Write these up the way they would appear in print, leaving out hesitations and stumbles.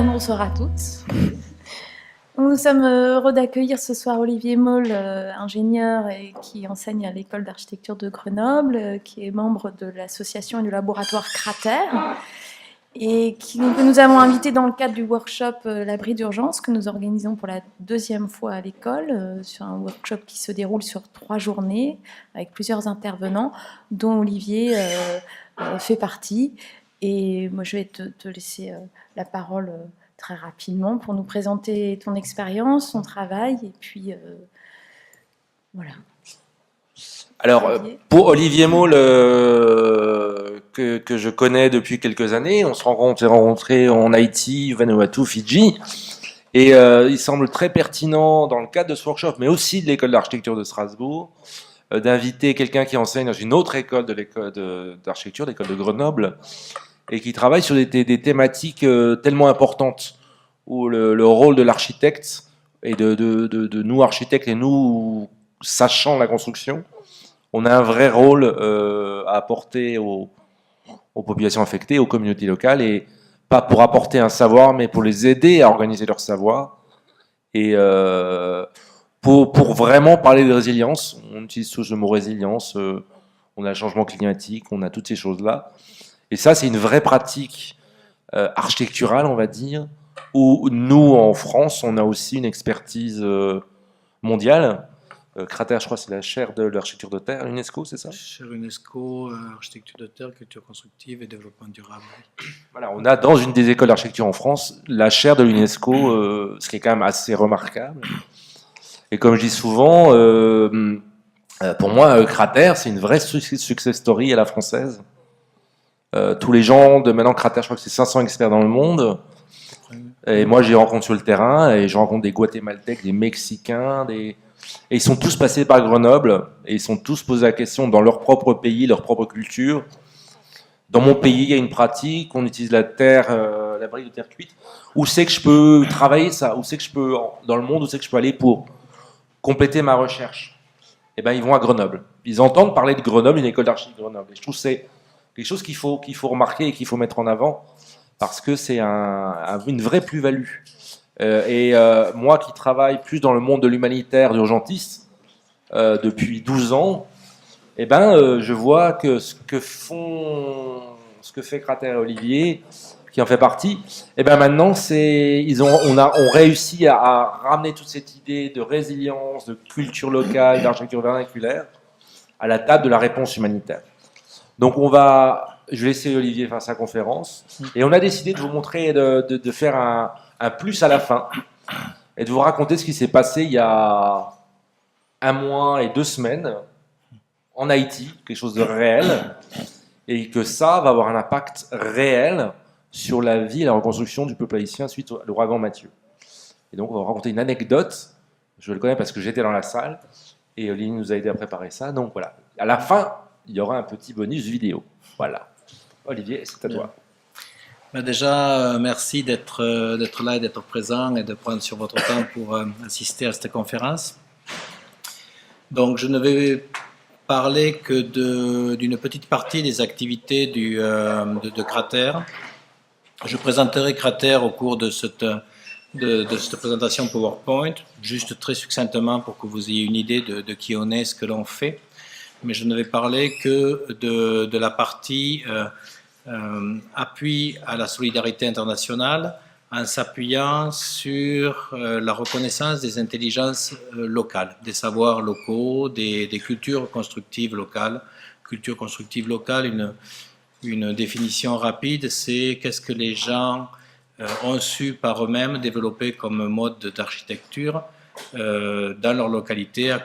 bien, bonsoir à tous. Nous sommes heureux d'accueillir ce soir Olivier Moll, ingénieur et qui enseigne à l'école d'architecture de Grenoble, qui est membre de l'association et du laboratoire Cratère, et que nous avons invité dans le cadre du workshop L'abri d'urgence que nous organisons pour la deuxième fois à l'école, sur un workshop qui se déroule sur 3 journées avec plusieurs intervenants, dont Olivier fait partie. Et moi, je vais te laisser la parole très rapidement pour nous présenter ton expérience, ton travail, et puis voilà. Alors, pour Olivier Moll, que je connais depuis quelques années, on s'est rencontrés en Haïti, Vanuatu, Fidji, et il semble très pertinent dans le cadre de ce workshop, mais aussi de l'école d'architecture de Strasbourg, d'inviter quelqu'un qui enseigne dans une autre école d'architecture, l'école de Grenoble, et qui travaille sur des thématiques tellement importantes, où le rôle de l'architecte et de nous architectes et nous sachant la construction, on a un vrai rôle à apporter aux populations affectées, aux communautés locales, et pas pour apporter un savoir, mais pour les aider à organiser leur savoir, et pour vraiment parler de résilience. On utilise tous le mot résilience, on a le changement climatique, on a toutes ces choses-là. Et ça, c'est une vraie pratique architecturale, on va dire, où nous, en France, on a aussi une expertise mondiale. Cratère, je crois, c'est la chaire de l'architecture de terre, l'UNESCO, c'est ça? Chaire UNESCO, architecture de terre, culture constructive et développement durable. Voilà, on a dans une des écoles d'architecture en France la chaire de l'UNESCO, ce qui est quand même assez remarquable. Et comme je dis souvent, pour moi, Cratère, c'est une vraie success story à la française. Tous les gens de maintenant Cratère, je crois que c'est 500 experts dans le monde. Et moi, j'y rencontre sur le terrain et je rencontre des Guatémaltèques, des Mexicains, et ils sont tous passés par Grenoble et ils sont tous posés la question dans leur propre pays, leur propre culture. Dans mon pays, il y a une pratique, on utilise la terre, la brique de terre cuite. Où c'est que je peux travailler ça? Où c'est que je peux, dans le monde, où c'est que je peux aller pour compléter ma recherche? Eh ben, ils vont à Grenoble. Ils entendent parler de Grenoble, une école d'architecture de Grenoble. Et je trouve que c'est quelque chose qu'il faut remarquer et qu'il faut mettre en avant parce que c'est une vraie plus-value. Moi qui travaille plus dans le monde de l'humanitaire, d'urgentiste, depuis 12 ans, eh ben, je vois que ce que fait Cratère et Olivier, qui en fait partie, eh ben maintenant on réussi à ramener toute cette idée de résilience, de culture locale, d'architecture vernaculaire à la table de la réponse humanitaire. Donc je vais laisser Olivier faire sa conférence, et on a décidé de vous montrer, de faire un plus à la fin, et de vous raconter ce qui s'est passé il y a 1 mois et 2 semaines en Haïti, quelque chose de réel, et que ça va avoir un impact réel sur la vie et la reconstruction du peuple haïtien suite à l'ouragan Mathieu. Et donc on va vous raconter une anecdote, je le connais parce que j'étais dans la salle, et Olivier nous a aidé à préparer ça, donc voilà. À la fin, il y aura un petit bonus vidéo. Voilà. Olivier, c'est à toi. Mais déjà, merci d'être là et d'être présent et de prendre sur votre temps pour assister à cette conférence. Donc, je ne vais parler que d'une petite partie des activités de Cratère. Je présenterai Cratère au cours de cette présentation PowerPoint, juste très succinctement pour que vous ayez une idée de qui on est, ce que l'on fait. Mais je ne vais parler que de la partie appui à la solidarité internationale en s'appuyant sur la reconnaissance des intelligences locales, des savoirs locaux, des cultures constructives locales. Culture constructive locale, une définition rapide, c'est qu'est-ce que les gens ont su par eux-mêmes développer comme mode d'architecture dans leur localité,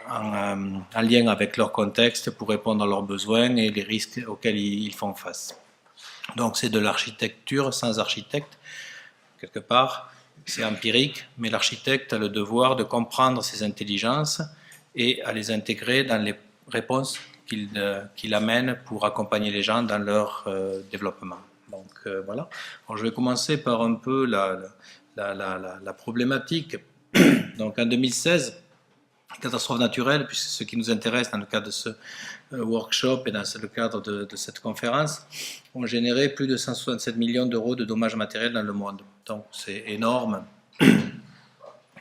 en lien avec leur contexte pour répondre à leurs besoins et les risques auxquels ils font face. Donc c'est de l'architecture sans architecte, quelque part, c'est empirique, mais l'architecte a le devoir de comprendre ces intelligences et à les intégrer dans les réponses qu'il amène pour accompagner les gens dans leur développement. Donc voilà. Alors, je vais commencer par un peu la problématique. Donc en 2016, catastrophes naturelles, puisque ce qui nous intéresse dans le cadre de ce workshop et dans le cadre de cette conférence, ont généré plus de 167 millions d'euros de dommages matériels dans le monde. Donc c'est énorme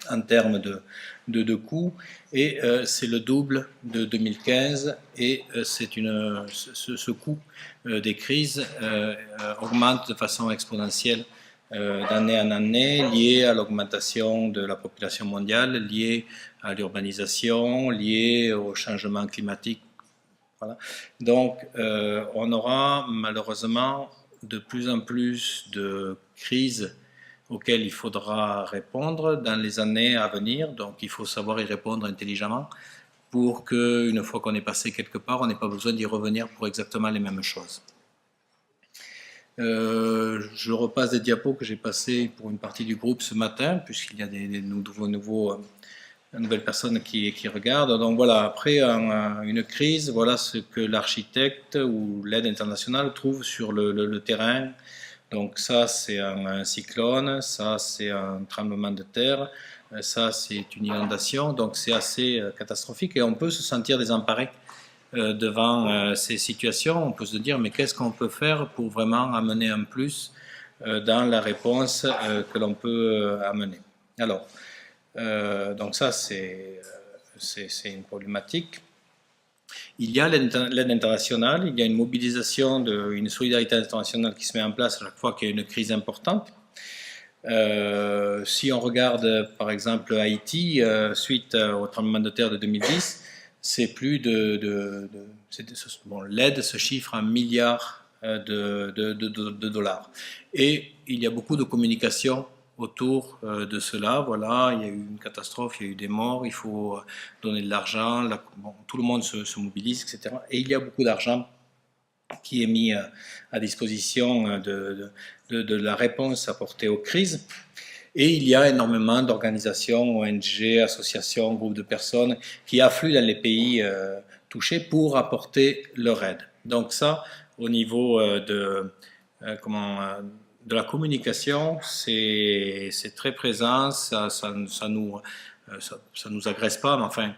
en termes de coûts, et c'est le double de 2015, et ce coût des crises augmente de façon exponentielle d'année en année, lié à l'augmentation de la population mondiale, lié à l'urbanisation, lié au changement climatique. Voilà. Donc, on aura malheureusement de plus en plus de crises auxquelles il faudra répondre dans les années à venir. Donc, il faut savoir y répondre intelligemment pour qu'une fois qu'on est passé quelque part, on n'ait pas besoin d'y revenir pour exactement les mêmes choses. Je repasse des diapos que j'ai passés pour une partie du groupe ce matin, puisqu'il y a des nouvelles personnes qui regardent. Donc voilà, après une crise, voilà ce que l'architecte ou l'aide internationale trouve sur le terrain. Donc ça, c'est un cyclone, ça, c'est un tremblement de terre, ça, c'est une inondation. Donc c'est assez catastrophique, et on peut se sentir désemparé devant ces situations. On peut se dire, mais qu'est-ce qu'on peut faire pour vraiment amener un plus dans la réponse que l'on peut amener. Alors, donc ça, c'est une problématique. Il y a l'aide internationale, il y a une mobilisation, une solidarité internationale qui se met en place à chaque fois qu'il y a une crise importante. Si on regarde par exemple Haïti, suite au tremblement de terre de 2010, c'est plus bon, l'aide se chiffre en milliards de dollars. Et il y a beaucoup de communication autour de cela. Voilà, il y a eu une catastrophe, il y a eu des morts, il faut donner de l'argent, bon, tout le monde se mobilise, etc. Et il y a beaucoup d'argent qui est mis à disposition de la réponse apportée aux crises. Et il y a énormément d'organisations, ONG, associations, groupes de personnes qui affluent dans les pays touchés pour apporter leur aide. Donc ça, au niveau de la communication, c'est très présent, ça nous agresse pas, mais enfin,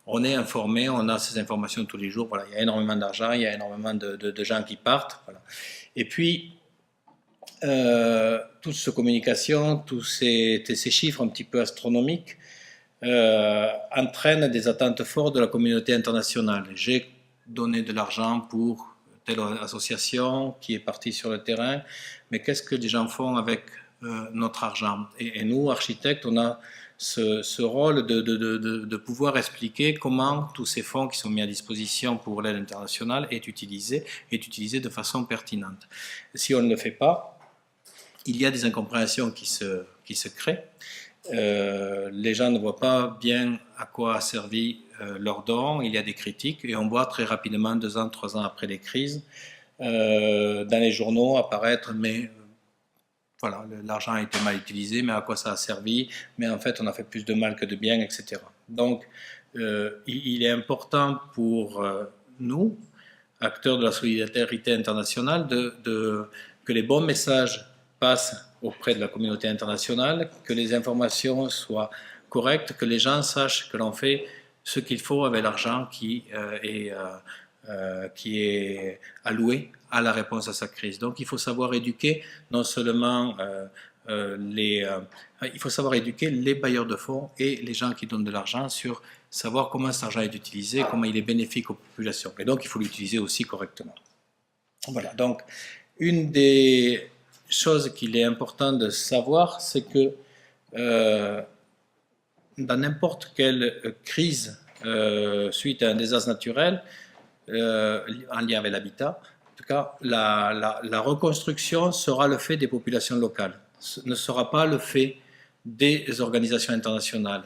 on est informé, on a ces informations tous les jours. Voilà, il y a énormément d'argent, il y a énormément de gens qui partent. Voilà. Et puis, toute cette communication, tous ces chiffres un petit peu astronomiques entraînent des attentes fortes de la communauté internationale. J'ai donné de l'argent pour telle association qui est partie sur le terrain, mais qu'est-ce que les gens font avec notre argent? Et nous, architectes, on a ce rôle de pouvoir expliquer comment tous ces fonds qui sont mis à disposition pour l'aide internationale est utilisé de façon pertinente. Si on ne le fait pas, il y a des incompréhensions qui se créent. Les gens ne voient pas bien à quoi a servi leur don, il y a des critiques, et on voit très rapidement, 2 ans, 3 ans après les crises, dans les journaux apparaître, mais voilà, l'argent a été mal utilisé, mais à quoi ça a servi? Mais en fait, on a fait plus de mal que de bien, etc. Donc, il est important pour nous, acteurs de la solidarité internationale, que les bons messages passent auprès de la communauté internationale, que les informations soient correctes, que les gens sachent que l'on fait ce qu'il faut avec l'argent qui est alloué à la réponse à sa crise. Donc il faut savoir éduquer non seulement il faut savoir éduquer les bailleurs de fonds et les gens qui donnent de l'argent sur savoir comment cet argent est utilisé, comment il est bénéfique aux populations. Et donc il faut l'utiliser aussi correctement. Voilà, donc une des choses qu'il est important de savoir, c'est que dans n'importe quelle crise suite à un désastre naturel, en lien avec l'habitat, en tout cas, la reconstruction sera le fait des populations locales, ce ne sera pas le fait des organisations internationales.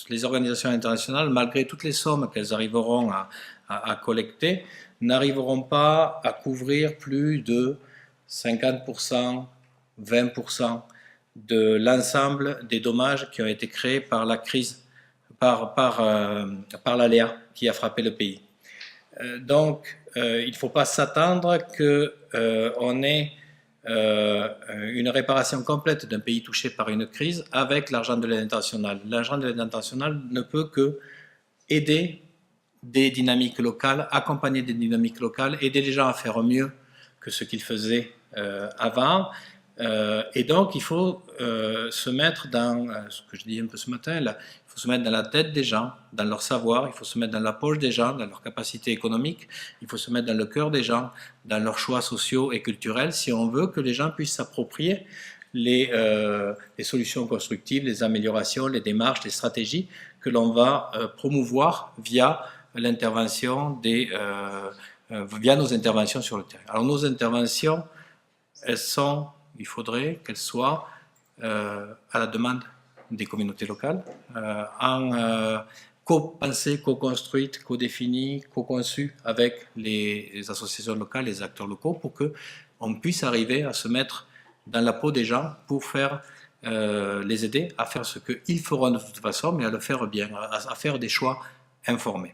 Les organisations internationales, malgré toutes les sommes qu'elles arriveront à collecter, n'arriveront pas à couvrir plus de 50%, 20% de l'ensemble des dommages qui ont été créés par la crise, par l'aléa qui a frappé le pays. Donc, il ne faut pas s'attendre qu'on ait une réparation complète d'un pays touché par une crise avec l'argent de l'aide internationale. L'argent de l'aide internationale ne peut que aider des dynamiques locales, accompagner des dynamiques locales, aider les gens à faire mieux que ce qu'ils faisaient avant. Et donc, il faut se mettre dans, ce que je dis un peu ce matin, là, il faut se mettre dans la tête des gens, dans leur savoir, il faut se mettre dans la poche des gens, dans leur capacité économique, il faut se mettre dans le cœur des gens, dans leurs choix sociaux et culturels, si on veut que les gens puissent s'approprier les solutions constructives, les améliorations, les démarches, les stratégies que l'on va promouvoir via l'intervention via nos interventions sur le terrain. Alors nos interventions, il faudrait qu'elles soient à la demande des communautés locales, co-pensées, co-construites, co-définies, co-conçues avec les associations locales, les acteurs locaux, pour qu'on puisse arriver à se mettre dans la peau des gens pour les aider à faire ce qu'ils feront de toute façon, mais à le faire bien, à faire des choix informés.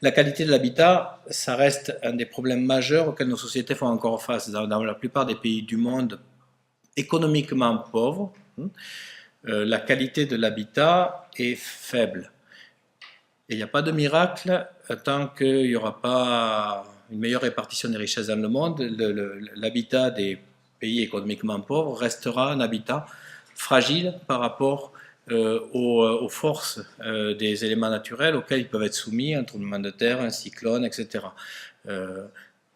La qualité de l'habitat, ça reste un des problèmes majeurs auxquels nos sociétés font encore face. Dans la plupart des pays du monde économiquement pauvres, la qualité de l'habitat est faible. Et il n'y a pas de miracle tant qu'il n'y aura pas une meilleure répartition des richesses dans le monde. L'habitat des pays économiquement pauvres restera un habitat fragile par rapport aux forces des éléments naturels auxquels ils peuvent être soumis, un tremblement de terre, un cyclone, etc.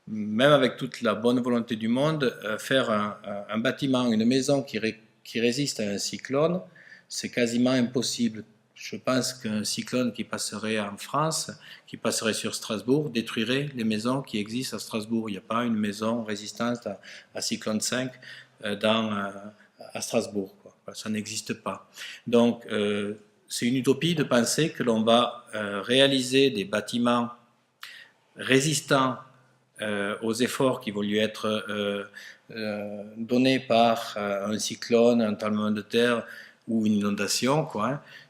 Même avec toute la bonne volonté du monde, faire un bâtiment, une maison qui résiste à un cyclone, c'est quasiment impossible. Je pense qu'un cyclone qui passerait en France, qui passerait sur Strasbourg, détruirait les maisons qui existent à Strasbourg. Il n'y a pas une maison résistante à cyclone 5 à Strasbourg. Ça n'existe pas. Donc, c'est une utopie de penser que l'on va réaliser des bâtiments résistants aux efforts qui vont lui être donnés par un cyclone, un tremblement de terre ou une inondation.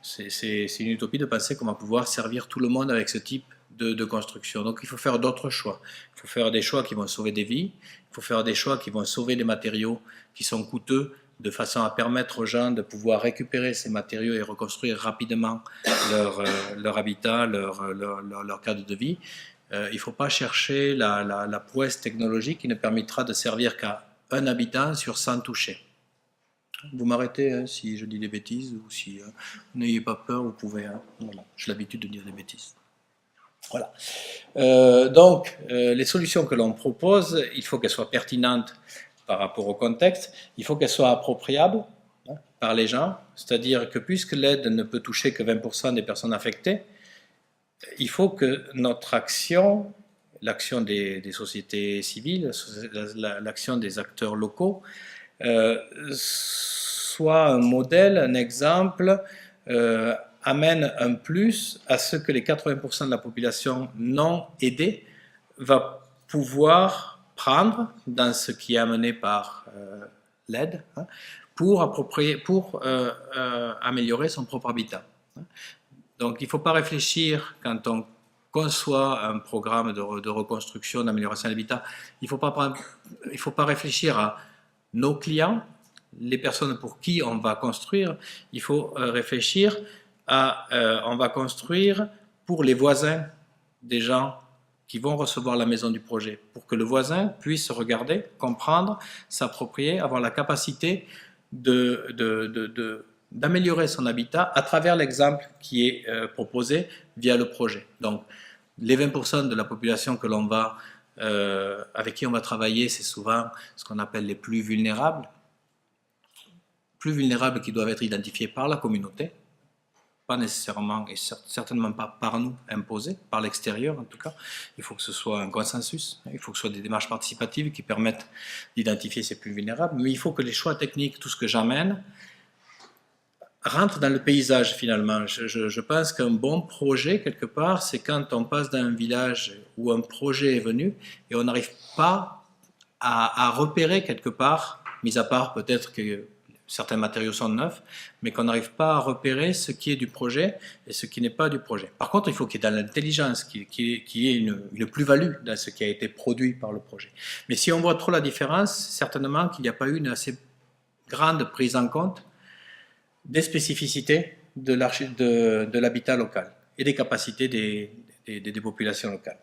C'est une utopie de penser qu'on va pouvoir servir tout le monde avec ce type de construction. Donc, il faut faire d'autres choix. Il faut faire des choix qui vont sauver des vies. Il faut faire des choix qui vont sauver les matériaux qui sont coûteux, de façon à permettre aux gens de pouvoir récupérer ces matériaux et reconstruire rapidement leur habitat, leur cadre de vie. Il ne faut pas chercher la prouesse technologique qui ne permettra de servir qu'à un habitant sur 100 touchés. Vous m'arrêtez si je dis des bêtises ou si n'ayez pas peur, vous pouvez. Voilà. J'ai l'habitude de dire des bêtises. Voilà. Donc, les solutions que l'on propose, il faut qu'elles soient pertinentes par rapport au contexte, il faut qu'elle soit appropriable par les gens, c'est-à-dire que puisque l'aide ne peut toucher que 20% des personnes affectées, il faut que notre action, l'action des sociétés civiles, l'action des acteurs locaux, soit un modèle, un exemple, amène un plus à ce que les 80% de la population non aidée va pouvoir prendre dans ce qui est amené par l'aide pour améliorer son propre habitat. Donc il ne faut pas réfléchir quand on conçoit un programme de reconstruction, d'amélioration de l'habitat, il ne faut pas réfléchir à nos clients, les personnes pour qui on va construire, il faut réfléchir à on va construire pour les voisins des gens qui vont recevoir la maison du projet, pour que le voisin puisse regarder, comprendre, s'approprier, avoir la capacité d'améliorer son habitat à travers l'exemple qui est proposé via le projet. Donc, les 20% de la population que l'on va, avec qui on va travailler, c'est souvent ce qu'on appelle les plus vulnérables qui doivent être identifiés par la communauté, pas nécessairement et certainement pas par nous imposés, par l'extérieur en tout cas. Il faut que ce soit un consensus, il faut que ce soit des démarches participatives qui permettent d'identifier ces plus vulnérables, mais il faut que les choix techniques, tout ce que j'amène, rentre dans le paysage finalement. Je pense qu'un bon projet, quelque part, c'est quand on passe d'un village où un projet est venu et on n'arrive pas à repérer quelque part, mis à part peut-être que certains matériaux sont neufs, mais qu'on n'arrive pas à repérer ce qui est du projet et ce qui n'est pas du projet. Par contre, il faut qu'il y ait dans l'intelligence, qu'il y ait une plus-value dans ce qui a été produit par le projet. Mais si on voit trop la différence, certainement qu'il n'y a pas eu une assez grande prise en compte des spécificités de l'habitat local. et des capacités des populations locales.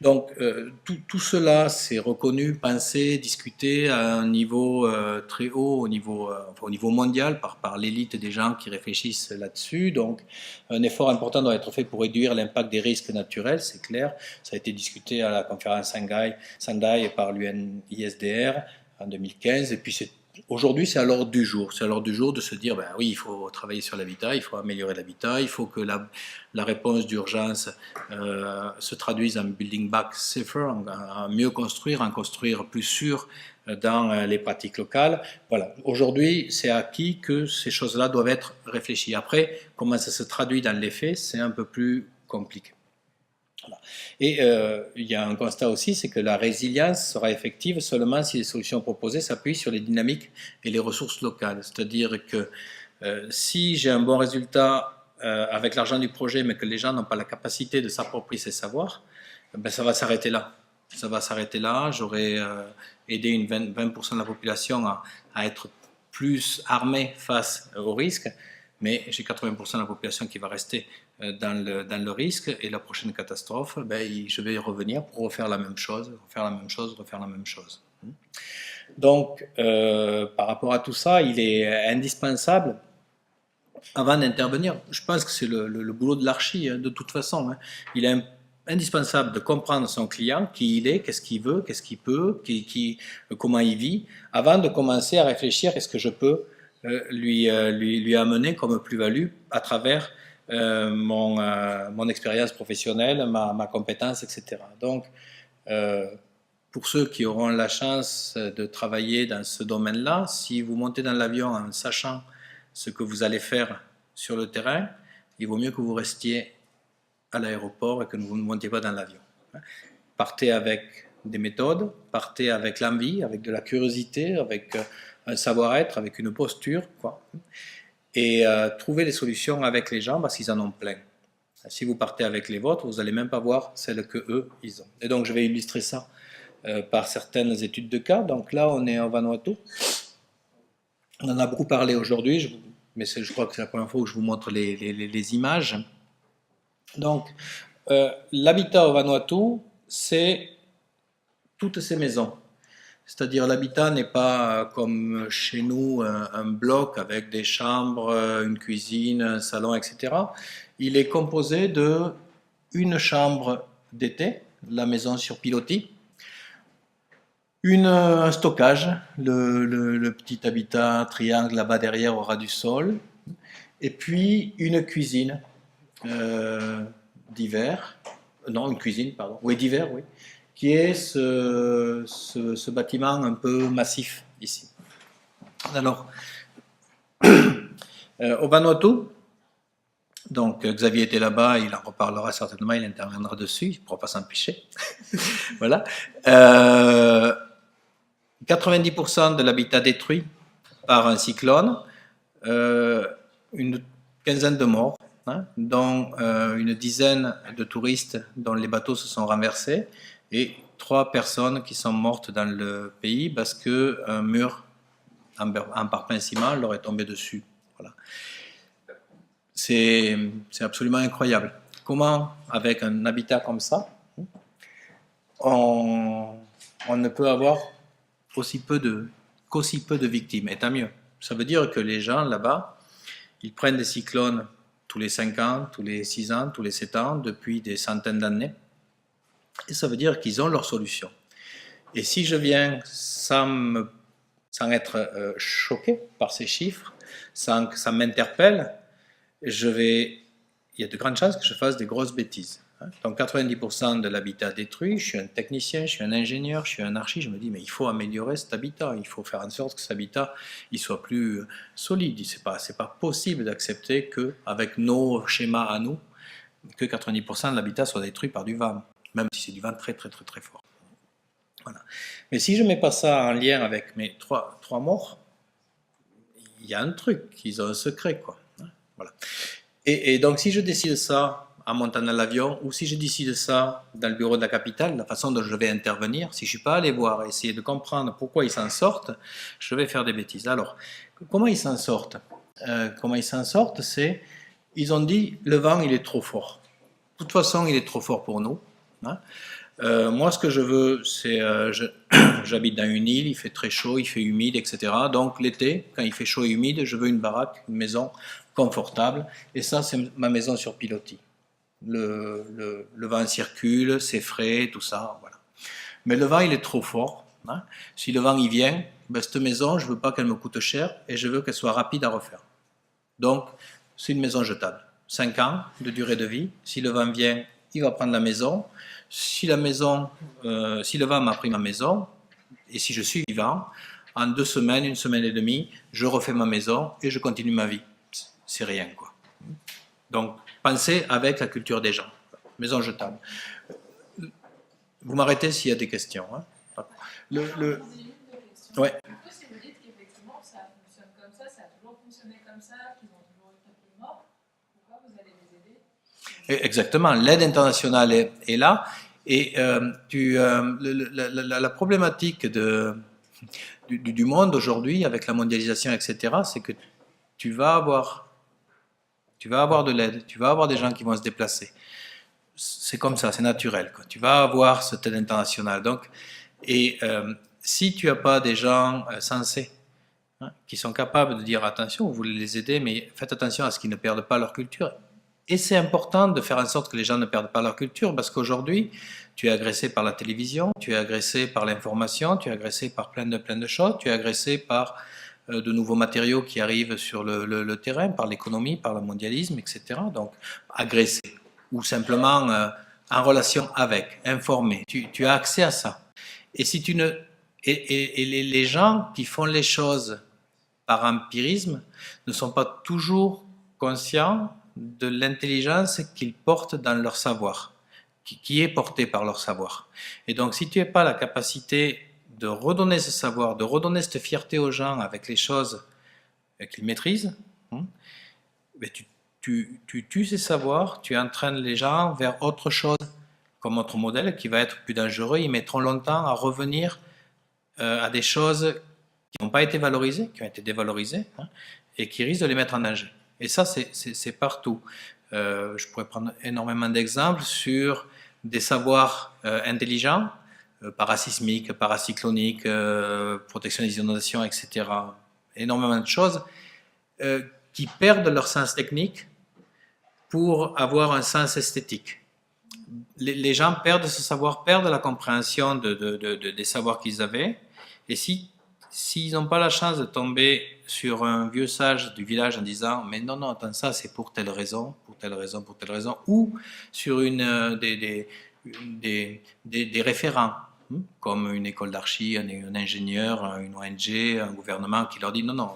Donc tout cela c'est reconnu, pensé, discuté à un niveau très haut, au niveau mondial par l'élite des gens qui réfléchissent là-dessus. Donc un effort important doit être fait pour réduire l'impact des risques naturels, c'est clair. Ça a été discuté à la conférence Shanghai par l'UNISDR en 2015 et puis aujourd'hui, c'est à l'ordre du jour. C'est à l'ordre du jour de se dire, ben oui, il faut travailler sur l'habitat, il faut améliorer l'habitat, il faut que la réponse d'urgence se traduise en building back safer, en mieux construire, en construire plus sûr dans les pratiques locales. Voilà. Aujourd'hui, c'est acquis que ces choses-là doivent être réfléchies. Après, comment ça se traduit dans les faits, c'est un peu plus compliqué. Voilà. Et il y a un constat aussi, c'est que la résilience sera effective seulement si les solutions proposées s'appuient sur les dynamiques et les ressources locales. C'est-à-dire que si j'ai un bon résultat avec l'argent du projet, mais que les gens n'ont pas la capacité de s'approprier ces savoirs, ben ça va s'arrêter là. Ça va s'arrêter là. J'aurai aidé 20% de la population à être plus armée face aux risques, mais j'ai 80% de la population qui va rester dans le risque, et la prochaine catastrophe, ben, je vais revenir pour refaire la même chose, refaire la même chose. Donc, par rapport à tout ça, il est indispensable, avant d'intervenir, je pense que c'est le boulot de l'archi, de toute façon, il est indispensable de comprendre son client, qui il est, qu'est-ce qu'il veut, qu'est-ce qu'il peut, comment il vit, avant de commencer à réfléchir, est-ce que je peux lui amener comme plus-value à travers mon expérience professionnelle, ma compétence, etc. Donc, pour ceux qui auront la chance de travailler dans ce domaine-là, si vous montez dans l'avion en sachant ce que vous allez faire sur le terrain, il vaut mieux que vous restiez à l'aéroport et que vous ne montiez pas dans l'avion. Partez avec des méthodes, partez avec l'envie, avec de la curiosité, avec un savoir-être, avec une posture, quoi. Et trouver des solutions avec les gens parce qu'ils en ont plein. Si vous partez avec les vôtres, vous n'allez même pas voir celles que eux ils ont. Et donc je vais illustrer ça par certaines études de cas. Donc là, on est en Vanuatu. On en a beaucoup parlé aujourd'hui, mais je crois que c'est la première fois que je vous montre les images. Donc, l'habitat au Vanuatu, c'est toutes ces maisons. C'est-à-dire l'habitat n'est pas comme chez nous un bloc avec des chambres, une cuisine, un salon, etc. Il est composé d'une chambre d'été, la maison sur pilotis, un stockage, le petit habitat triangle là-bas derrière au ras du sol, et puis une cuisine d'hiver, non une cuisine pardon, oui d'hiver oui, qui est ce bâtiment un peu massif ici. Alors au Vanuatu, donc Xavier était là-bas, il en reparlera certainement, il interviendra dessus, il ne pourra pas s'empêcher. Voilà. 90% de l'habitat détruit par un cyclone, une quinzaine de morts, dont une dizaine de touristes dont les bateaux se sont renversés, et 3 personnes qui sont mortes dans le pays parce qu'un mur en parpaing ciment leur est tombé dessus. Voilà. C'est absolument incroyable. Comment, avec un habitat comme ça, on ne peut avoir qu'aussi peu de victimes, et tant mieux. Ça veut dire que les gens là-bas, ils prennent des cyclones tous les 5 ans, tous les 6 ans, tous les 7 ans, depuis des centaines d'années, et ça veut dire qu'ils ont leur solution. Et si je viens sans être choqué par ces chiffres, sans que ça m'interpelle, il y a de grandes chances que je fasse des grosses bêtises. Donc 90% de l'habitat détruit, je suis un technicien, je suis un ingénieur, je suis un archi, je me dis mais il faut améliorer cet habitat, il faut faire en sorte que cet habitat il soit plus solide. C'est pas possible d'accepter qu'avec nos schémas à nous, que 90% de l'habitat soit détruit par du vent, même si c'est du vent très très très très fort. Voilà. Mais si je ne mets pas ça en lien avec mes 3 morts, il y a un truc, ils ont un secret, quoi. Voilà. Et donc si je décide ça en montant dans l'avion, ou si je décide ça dans le bureau de la capitale, la façon dont je vais intervenir, si je ne suis pas allé voir, essayer de comprendre pourquoi ils s'en sortent, je vais faire des bêtises. Alors, comment ils s'en sortent? C'est ils ont dit le vent il est trop fort. De toute façon, il est trop fort pour nous. Hein. Moi, ce que je veux, c'est, j'habite dans une île, il fait très chaud, il fait humide, etc. Donc l'été, quand il fait chaud et humide, je veux une baraque, une maison confortable. Et ça, c'est ma maison sur pilotis. Le vent circule, c'est frais, tout ça, voilà. Mais le vent, il est trop fort. Hein. Si le vent, il vient, ben, cette maison, je ne veux pas qu'elle me coûte cher et je veux qu'elle soit rapide à refaire. Donc, c'est une maison jetable. 5 ans de durée de vie. Si le vent vient, il va prendre la maison. Si le vent m'a pris ma maison, et si je suis vivant, en 2 semaines, 1 semaine et demie, je refais ma maison et je continue ma vie. C'est rien, quoi. Donc, pensez avec la culture des gens. Maison jetable. Vous m'arrêtez s'il y a des questions. Hein. Ouais. Si vous dites qu'effectivement ça fonctionne comme ça a toujours fonctionné comme ça, qu'ils ont toujours été plus morts, pourquoi vous allez les aider? Exactement, l'aide internationale est là. Et la problématique du monde aujourd'hui, avec la mondialisation, etc., c'est que tu vas avoir de l'aide, tu vas avoir des gens qui vont se déplacer. C'est comme ça, c'est naturel, quoi. Tu vas avoir cette aide internationale. Donc, et si tu n'as pas des gens sensés, hein, qui sont capables de dire attention, vous voulez les aider, mais faites attention à ce qu'ils ne perdent pas leur culture. Et c'est important de faire en sorte que les gens ne perdent pas leur culture, parce qu'aujourd'hui, tu es agressé par la télévision, tu es agressé par l'information, tu es agressé par plein de choses, tu es agressé par de nouveaux matériaux qui arrivent sur le terrain, par l'économie, par le mondialisme, etc. Donc, agressé, ou simplement en relation avec, informé. Tu as accès à ça. Et si tu ne... Et les gens qui font les choses par empirisme ne sont pas toujours conscients de l'intelligence qu'ils portent dans leur savoir, qui est portée par leur savoir. Et donc, si tu n'as pas la capacité de redonner ce savoir, de redonner cette fierté aux gens avec les choses qu'ils maîtrisent, hein, ben tu tues ces savoirs, tu entraînes les gens vers autre chose, comme autre modèle qui va être plus dangereux. Ils mettront longtemps à revenir à des choses qui n'ont pas été valorisées, qui ont été dévalorisées, hein, et qui risquent de les mettre en danger. Et ça, c'est partout. Je pourrais prendre énormément d'exemples sur des savoirs intelligents, parasismiques, paracycloniques, protection des inondations, etc. Énormément de choses qui perdent leur sens technique pour avoir un sens esthétique. Les gens perdent ce savoir, perdent la compréhension des savoirs qu'ils avaient, et s'ils n'ont pas la chance de tomber sur un vieux sage du village en disant « mais non, attends, ça c'est pour telle raison, pour telle raison, pour telle raison », ou sur des référents, comme une école d'archi, un ingénieur, une ONG, un gouvernement qui leur dit « non,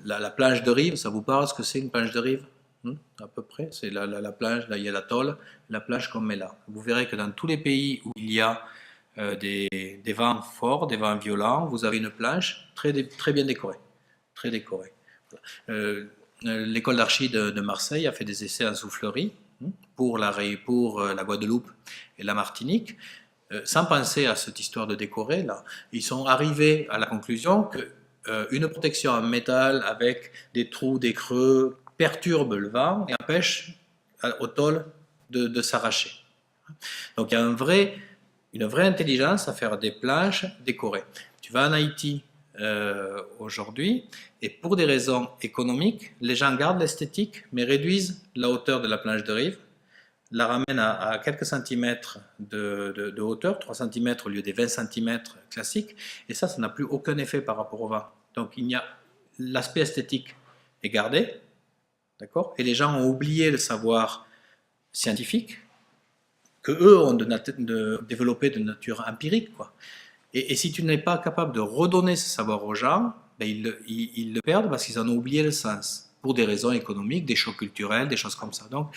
la plage de rive, ça vous parle ce que c'est une plage de rive ?» À peu près, c'est la plage, là il y a l'atoll, la plage comme elle est là. Vous verrez que dans tous les pays où il y a des vents forts, des vents violents, vous avez une plage très bien décorée. Très décorée. L'école d'archi de Marseille a fait des essais en soufflerie pour la Guadeloupe et la Martinique, sans penser à cette histoire de décorer. Là. Ils sont arrivés à la conclusion qu'une protection en métal avec des trous, des creux, perturbe le vent et empêche au tôle de s'arracher. Donc il y a une vraie intelligence à faire des plages décorées. Tu vas en Haïti aujourd'hui et pour des raisons économiques, les gens gardent l'esthétique mais réduisent la hauteur de la plage de rive, la ramènent à quelques centimètres de hauteur, 3 cm au lieu des 20 cm classiques, et ça n'a plus aucun effet par rapport au vent. Donc l'aspect esthétique est gardé. D'accord ? Et les gens ont oublié le savoir scientifique que eux ont développé de nature empirique, quoi. Et si tu n'es pas capable de redonner ce savoir aux gens, ben ils le perdent parce qu'ils en ont oublié le sens, pour des raisons économiques, des chocs culturels, des choses comme ça. Donc,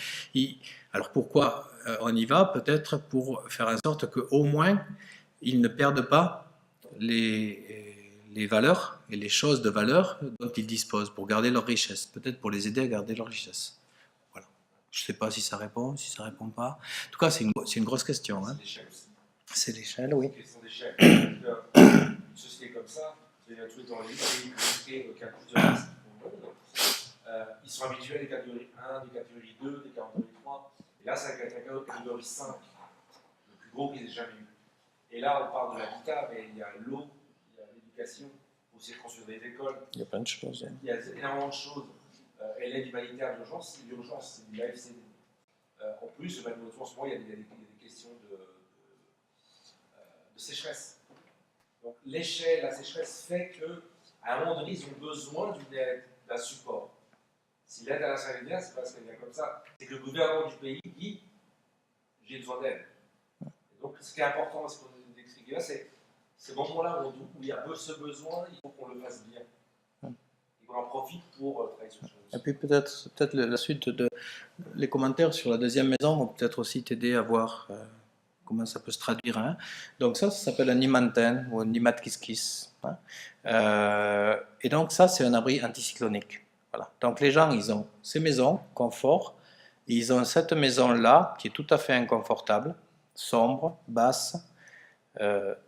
alors pourquoi on y va ? Peut-être pour faire en sorte qu'au moins, ils ne perdent pas les valeurs et les choses de valeur dont ils disposent pour garder leur richesse, peut-être pour les aider à garder leur richesse. Voilà. Je ne sais pas si ça répond, si ça ne répond pas. En tout cas, c'est une grosse question. Hein. C'est l'échelle, oui. C'est l'échelle, oui. Une société comme ça, c'est un truc dans les pays qui a plus de race au monde. ils sont habitués à des catégories 1, des catégories 2, des catégories 3. Et là, c'est la catégorie 5, le plus gros qu'ils aient jamais eu. Et là, on parle de l'habitat, mais il y a l'eau, il y a l'éducation, il faut aussi construire des écoles. Il y a plein de choses. Il y a énormément de choses. Et l'aide humanitaire d'urgence, c'est l'urgence, c'est de l'AFCD. En plus, en ce moment, il y a des questions de sécheresse. Donc l'échelle, la sécheresse fait qu'à un moment donné, ils ont besoin d'une aide, d'un support. Si l'aide internationale vient, c'est parce qu'elle vient comme ça. C'est que le gouvernement du pays dit j'ai besoin d'aide. Donc ce qui est important, ce qu'on explique là, c'est ces moments-là où il y a ce besoin, il faut qu'on le fasse bien. Et qu'on en profite pour travailler sur les choses. Et puis peut-être la suite les commentaires sur la deuxième maison vont peut-être aussi t'aider à voir comment ça peut se traduire. Hein. Donc ça s'appelle un imanten ou un imatkiskis. Hein. Et donc ça, c'est un abri anticyclonique. Voilà. Donc les gens, ils ont ces maisons, confort, et ils ont cette maison-là qui est tout à fait inconfortable, sombre, basse,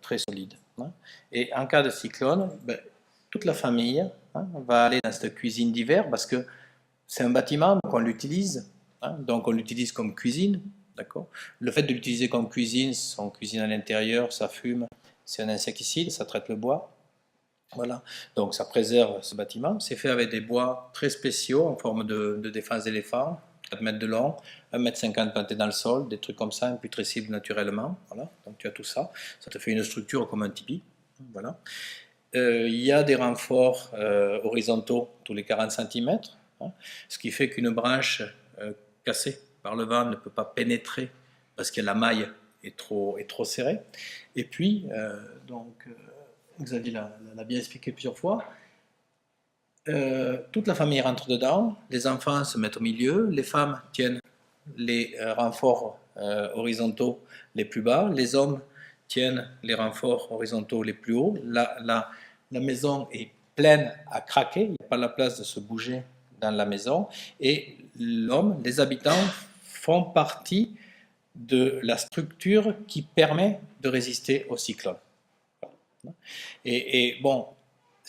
très solide. Hein. Et en cas de cyclone, toute la famille va aller dans cette cuisine d'hiver parce que c'est un bâtiment qu'on l'utilise, donc on l'utilise comme cuisine. D'accord. Le fait de l'utiliser comme cuisine, on cuisine à l'intérieur, ça fume, c'est un insecticide, ça traite le bois. Voilà. Donc ça préserve ce bâtiment. C'est fait avec des bois très spéciaux en forme de défense d'éléphant, 4 mètres de long, 1,50 m planté dans le sol, des trucs comme ça, imputrescibles naturellement. Voilà. Donc tu as tout ça. Ça te fait une structure comme un tipi. Voilà. Il y a des renforts horizontaux tous les 40 cm, ce qui fait qu'une branche cassée par le vent ne peut pas pénétrer parce que la maille est trop serrée. Et puis, Xavier l'a bien expliqué plusieurs fois, toute la famille rentre dedans, les enfants se mettent au milieu, les femmes tiennent les renforts horizontaux les plus bas, les hommes tiennent les renforts horizontaux les plus hauts. La maison est pleine à craquer, il n'y a pas la place de se bouger dans la maison, et l'homme, les habitants font partie de la structure qui permet de résister au cyclone. Et bon,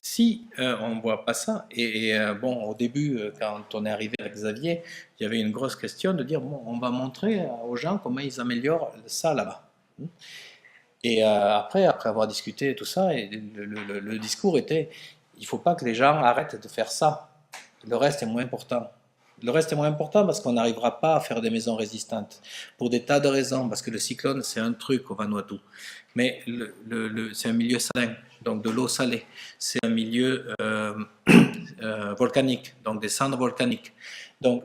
si on ne voit pas ça, au début, quand on est arrivé avec Xavier, il y avait une grosse question de dire, bon, on va montrer aux gens comment ils améliorent ça là-bas. Et après avoir discuté tout ça, et le discours était, il ne faut pas que les gens arrêtent de faire ça. Le reste est moins important. Le reste est moins important parce qu'on n'arrivera pas à faire des maisons résistantes. Pour des tas de raisons, parce que le cyclone, c'est un truc au Vanuatu. Mais c'est un milieu salin, donc de l'eau salée. C'est un milieu volcanique, donc des cendres volcaniques. Donc,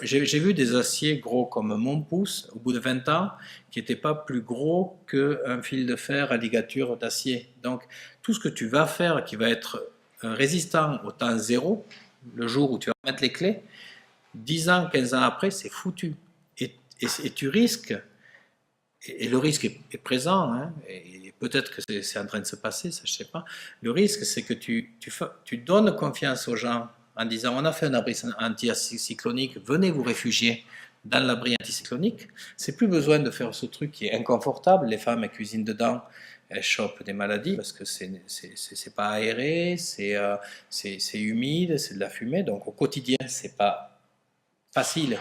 j'ai vu des aciers gros comme mon pouce, au bout de 20 ans, qui n'étaient pas plus gros qu'un fil de fer à ligature d'acier. Donc, tout ce que tu vas faire qui va être résistant au temps zéro, le jour où tu vas mettre les clés, 10 ans, 15 ans après, c'est foutu. Et tu risques, et le risque est présent, hein, et peut-être que c'est en train de se passer, ça je ne sais pas, le risque c'est que tu donnes confiance aux gens en disant on a fait un abri anticyclonique, venez vous réfugier dans l'abri anticyclonique, c'est plus besoin de faire ce truc qui est inconfortable, les femmes elles cuisinent dedans, elles chopent des maladies parce que c'est pas aéré, c'est humide, c'est de la fumée, donc au quotidien c'est pas facile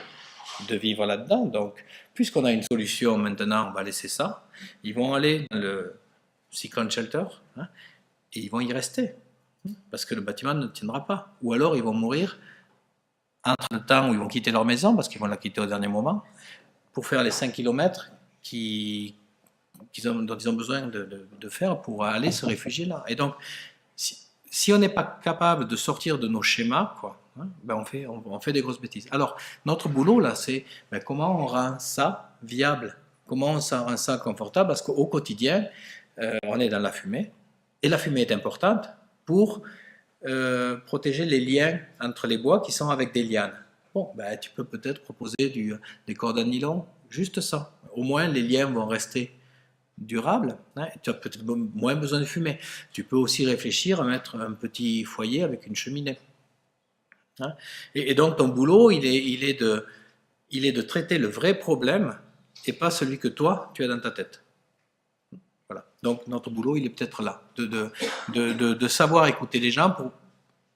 de vivre là-dedans. Donc puisqu'on a une solution maintenant, on va laisser ça. Ils vont aller dans le cyclone shelter et ils vont y rester parce que le bâtiment ne tiendra pas. Ou alors ils vont mourir entre le temps où ils vont quitter leur maison parce qu'ils vont la quitter au dernier moment pour faire les 5 km dont ils ont besoin de faire pour aller se réfugier là. Et donc, si on n'est pas capable de sortir de nos schémas, on fait des grosses bêtises. Alors, notre boulot là, c'est comment on rend ça viable, comment on rend ça confortable, parce qu'au quotidien, on est dans la fumée, et la fumée est importante pour protéger les liens entre les bois qui sont avec des lianes. Bon, tu peux peut-être proposer des cordes à nylon, juste ça. Au moins, les liens vont rester durable, tu as peut-être moins besoin de fumer. Tu peux aussi réfléchir à mettre un petit foyer avec une cheminée. Et donc ton boulot, il est de traiter le vrai problème et pas celui que toi, tu as dans ta tête. Voilà. Donc notre boulot, il est peut-être là, de savoir écouter les gens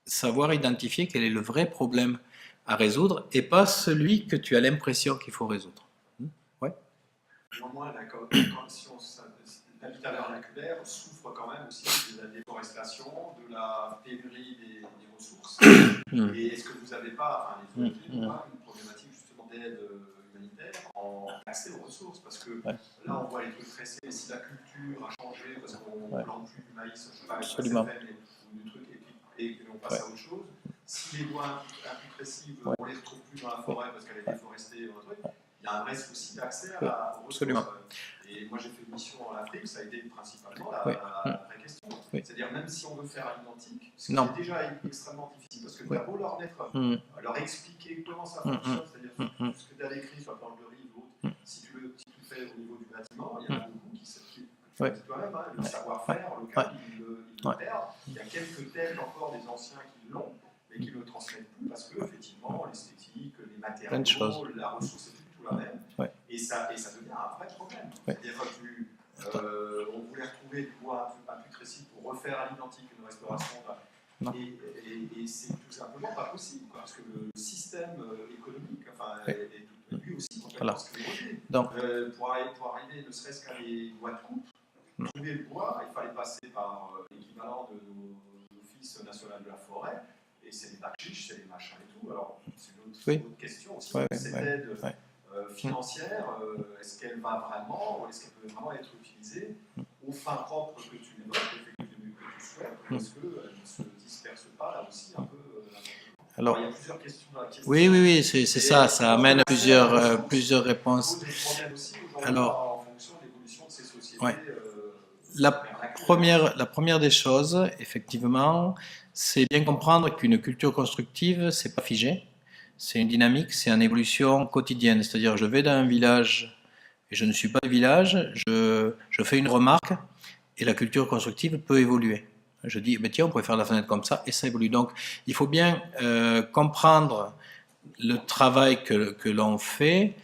savoir identifier quel est le vrai problème à résoudre et pas celui que tu as l'impression qu'il faut résoudre. Ouais. Néanmoins, la condition l'habitat vernaculaire souffre quand même aussi de la déforestation, de la pénurie des ressources. Et est-ce que vous n'avez pas, enfin, les autorités n'ont pas une problématique justement d'aide humanitaire en accès aux ressources? Parce que là, on voit les trucs tressés, si la culture a changé, parce qu'on ne plante plus du maïs, je sais pas, Absolument. ou du truc, et qu'on passe à autre chose. Si les bois imputrescibles, on ne les retrouve plus dans la forêt parce qu'elle est déforestée, il y a un vrai souci d'accès aux ressources. Absolument. Et moi, j'ai fait une mission en Afrique, ça a été principalement la vraie question. C'est-à-dire, même si on veut faire à l'identique, c'est déjà extrêmement difficile, parce que tu as beau leur mettre, leur expliquer comment ça fonctionne, c'est-à-dire ce que tu as décrit sur la planche de riz ou autre, si tu le fais au niveau du bâtiment, il y en a beaucoup qui tu le dis toi-même, le savoir-faire local, ils le perdent. Il y a quelques tels encore des anciens qui l'ont, mais qui ne le transmettent plus, parce que, effectivement, l'esthétique, les matériaux, la ressource est plus la même, et ça devient un vrai problème. C'est-à-dire qu'on voulait retrouver du bois imputrescible pour refaire à l'identique une restauration, et c'est tout simplement pas possible, parce que le système économique, enfin, est lui aussi complètement sclérosé. Pour arriver ne serait-ce qu'à les bois de coupe, trouver le bois, il fallait passer par l'équivalent de l'Office national de la forêt, et c'est des bacs-chiches, c'est des machins et tout. Alors, c'est une autre question aussi. Cette aide financière, est-ce qu'elle va vraiment, ou est-ce qu'elle peut vraiment être utilisée aux fins propres que tu évoques, que tu souhaites, ou est-ce qu'elle ne se disperse pas là aussi un peu alors, il y a plusieurs questions dans la question. Oui, c'est ça, ça amène plusieurs réponses. Alors, en fonction de l'évolution de ces sociétés. La première des choses, effectivement, c'est bien comprendre qu'une culture constructive, c'est pas figé, c'est une dynamique, c'est une évolution quotidienne. C'est-à-dire, je vais dans un village et je ne suis pas du village, je fais une remarque et la culture constructive peut évoluer. Je dis, mais tiens, on pourrait faire la fenêtre comme ça, et ça évolue. Donc, il faut bien comprendre le travail que l'on fait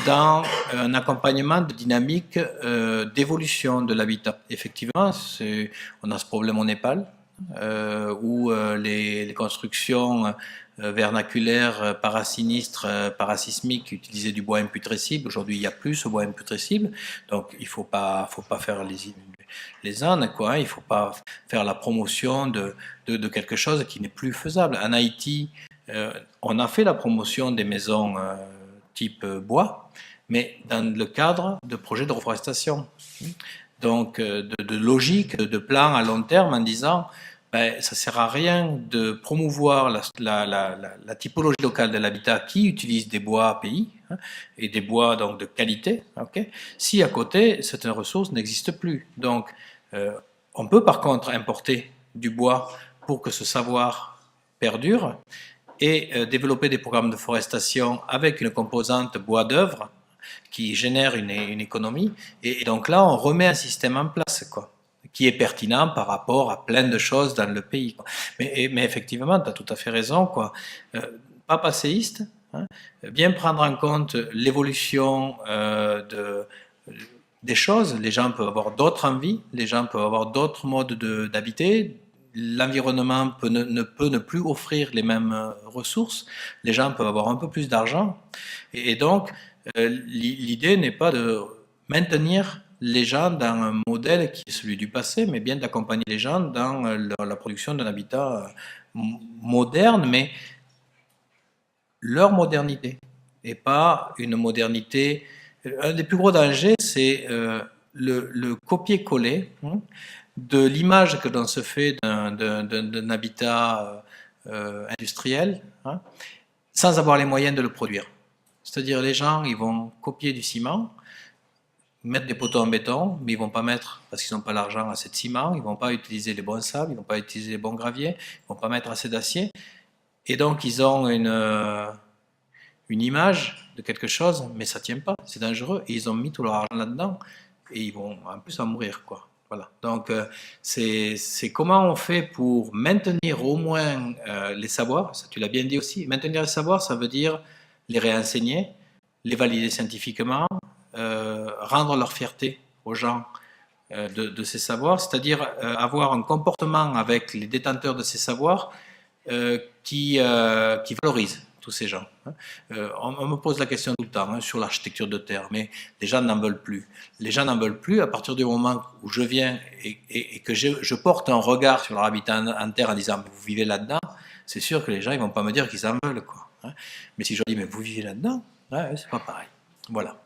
dans un accompagnement de dynamique d'évolution de l'habitat. Effectivement, on a ce problème au Népal, où les constructions vernaculaires parasinistres, parasismiques utilisaient du bois imputrescible. Aujourd'hui, il n'y a plus ce bois imputrescible, donc il ne faut pas faire les ânes, quoi. Il ne faut pas faire la promotion de quelque chose qui n'est plus faisable. En Haïti, on a fait la promotion des maisons type bois, mais dans le cadre de projets de reforestation. Donc, de logique, de plan à long terme en disant ça ne sert à rien de promouvoir la typologie locale de l'habitat qui utilise des bois pays, et des bois donc de qualité, si à côté, cette ressource n'existe plus. Donc, on peut par contre importer du bois pour que ce savoir perdure et développer des programmes de forestation avec une composante bois d'œuvre qui génère une économie. Et donc là, on remet un système en place, qui est pertinent par rapport à plein de choses dans le pays. Mais effectivement, tu as tout à fait raison. Pas passéiste, bien prendre en compte l'évolution des choses. Les gens peuvent avoir d'autres envies, les gens peuvent avoir d'autres modes d'habiter. L'environnement ne peut ne plus offrir les mêmes ressources. Les gens peuvent avoir un peu plus d'argent. Et donc, l'idée n'est pas de maintenir les gens dans un modèle qui est celui du passé, mais bien d'accompagner les gens dans la production d'un habitat moderne, mais leur modernité, et pas une modernité. Un des plus gros dangers, c'est le copier-coller de l'image que l'on se fait d'un habitat industriel, sans avoir les moyens de le produire. C'est-à-dire, les gens, ils vont copier du ciment, mettre des poteaux en béton, mais ils ne vont pas mettre, parce qu'ils n'ont pas l'argent, assez de ciment, ils ne vont pas utiliser les bons sables, ils ne vont pas utiliser les bons graviers, ils ne vont pas mettre assez d'acier. Et donc, ils ont une image de quelque chose, mais ça ne tient pas, c'est dangereux. Et ils ont mis tout leur argent là-dedans, et ils vont en plus en mourir, Voilà. Donc, c'est comment on fait pour maintenir au moins les savoirs, ça tu l'as bien dit aussi, maintenir les savoirs, ça veut dire les réenseigner, les valider scientifiquement, rendre leur fierté aux gens de ces savoirs, c'est-à-dire avoir un comportement avec les détenteurs de ces savoirs qui valorise tous ces gens. On me pose la question tout le temps sur l'architecture de terre, mais les gens n'en veulent plus. Les gens n'en veulent plus à partir du moment où je viens et que je porte un regard sur leur habitat en terre en disant vous vivez là-dedans, c'est sûr que les gens ils vont pas me dire qu'ils en veulent, quoi. Mais si je leur dis mais vous vivez là-dedans, c'est pas pareil. Voilà.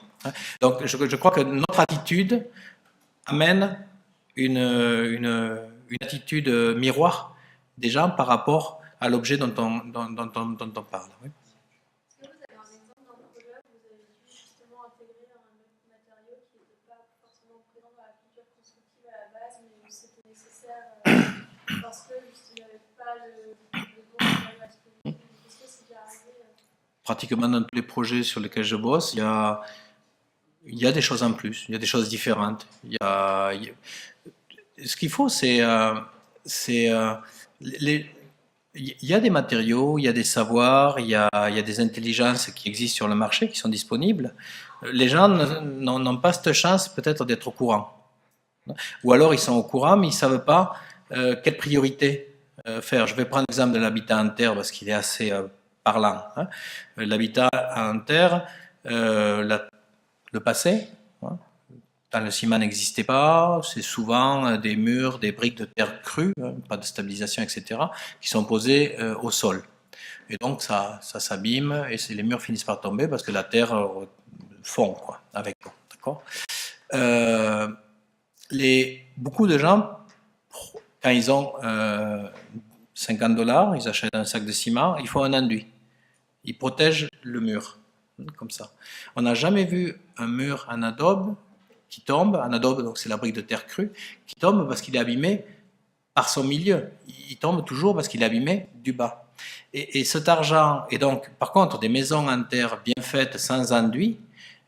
Donc je crois que notre attitude amène une attitude miroir des gens par rapport à l'objet dont on parle. Oui. Est-ce que vous avez un exemple d'un projet où vous avez dû justement intégrer un matériau qui n'était pas forcément présent dans la culture constructive à la base, mais où c'était nécessaire parce que il n'y avait pas le bon matériau à disposition? Est-ce que c'est déjà arrivé? Pratiquement dans tous les projets sur lesquels je bosse, il y a des choses en plus, il y a des choses différentes. Ce qu'il faut, il y a des matériaux, il y a des savoirs, il y a des intelligences qui existent sur le marché, qui sont disponibles. Les gens n'ont pas cette chance peut-être d'être au courant. Ou alors ils sont au courant, mais ils ne savent pas quelle priorité faire. Je vais prendre l'exemple de l'habitat en terre parce qu'il est assez parlant. L'habitat en terre, le passé, quand le ciment n'existait pas, c'est souvent des murs, des briques de terre crue, pas de stabilisation, etc., qui sont posés au sol. Et donc ça s'abîme et les murs finissent par tomber parce que la terre fond, quoi, avec l'eau. D'accord ? Beaucoup de gens, quand ils ont $50, ils achètent un sac de ciment, ils font un enduit. Ils protègent le mur, comme ça. On n'a jamais vu un mur en adobe qui tombe, en adobe, donc c'est la brique de terre crue, qui tombe parce qu'il est abîmé par son milieu. Il tombe toujours parce qu'il est abîmé du bas. Et cet argent, et donc, par contre, des maisons en terre bien faites, sans enduit,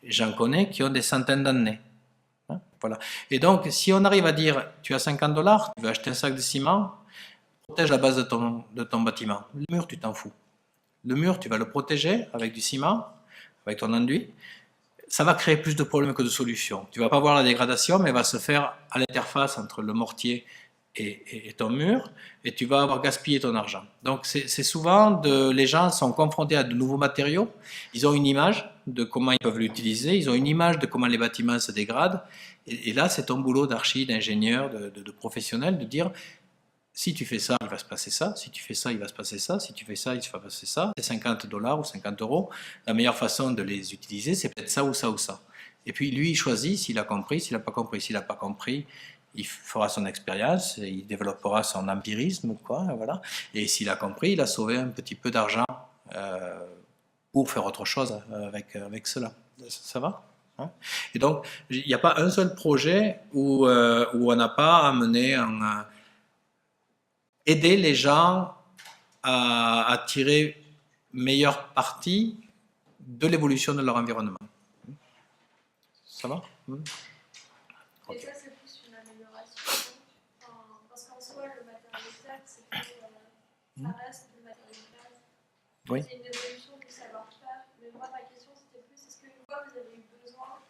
j'en connais qui ont des centaines d'années. Voilà. Et donc, si on arrive à dire, tu as $50, tu veux acheter un sac de ciment, protège la base de ton bâtiment. Le mur, tu t'en fous. Le mur, tu vas le protéger avec du ciment, avec ton enduit. Ça va créer plus de problèmes que de solutions. Tu ne vas pas voir la dégradation, mais elle va se faire à l'interface entre le mortier et ton mur, et tu vas avoir gaspillé ton argent. Donc c'est souvent, les gens sont confrontés à de nouveaux matériaux, ils ont une image de comment ils peuvent l'utiliser, ils ont une image de comment les bâtiments se dégradent, et là c'est ton boulot d'archi, d'ingénieur, de professionnel, de dire si tu fais ça, il va se passer ça. Si tu fais ça, il va se passer ça. Si tu fais ça, il va se passer ça. C'est $50 ou €50. La meilleure façon de les utiliser, c'est peut-être ça ou ça ou ça. Et puis lui, il choisit s'il a compris, s'il n'a pas compris. S'il n'a pas compris, il fera son expérience, il développera son empirisme, quoi, voilà. Et s'il a compris, il a sauvé un petit peu d'argent pour faire autre chose avec cela. Ça va ? Et donc, il n'y a pas un seul projet où on n'a pas amené aider les gens à tirer meilleure partie de l'évolution de leur environnement. Ça va ? Et ça, c'est plus une amélioration. Parce qu'en soi, le matériau terre, ça reste le matériau terre. Oui. C'est une évolution du savoir-faire. Mais moi, ma question, c'était plus est-ce qu'une fois, vous avez eu besoin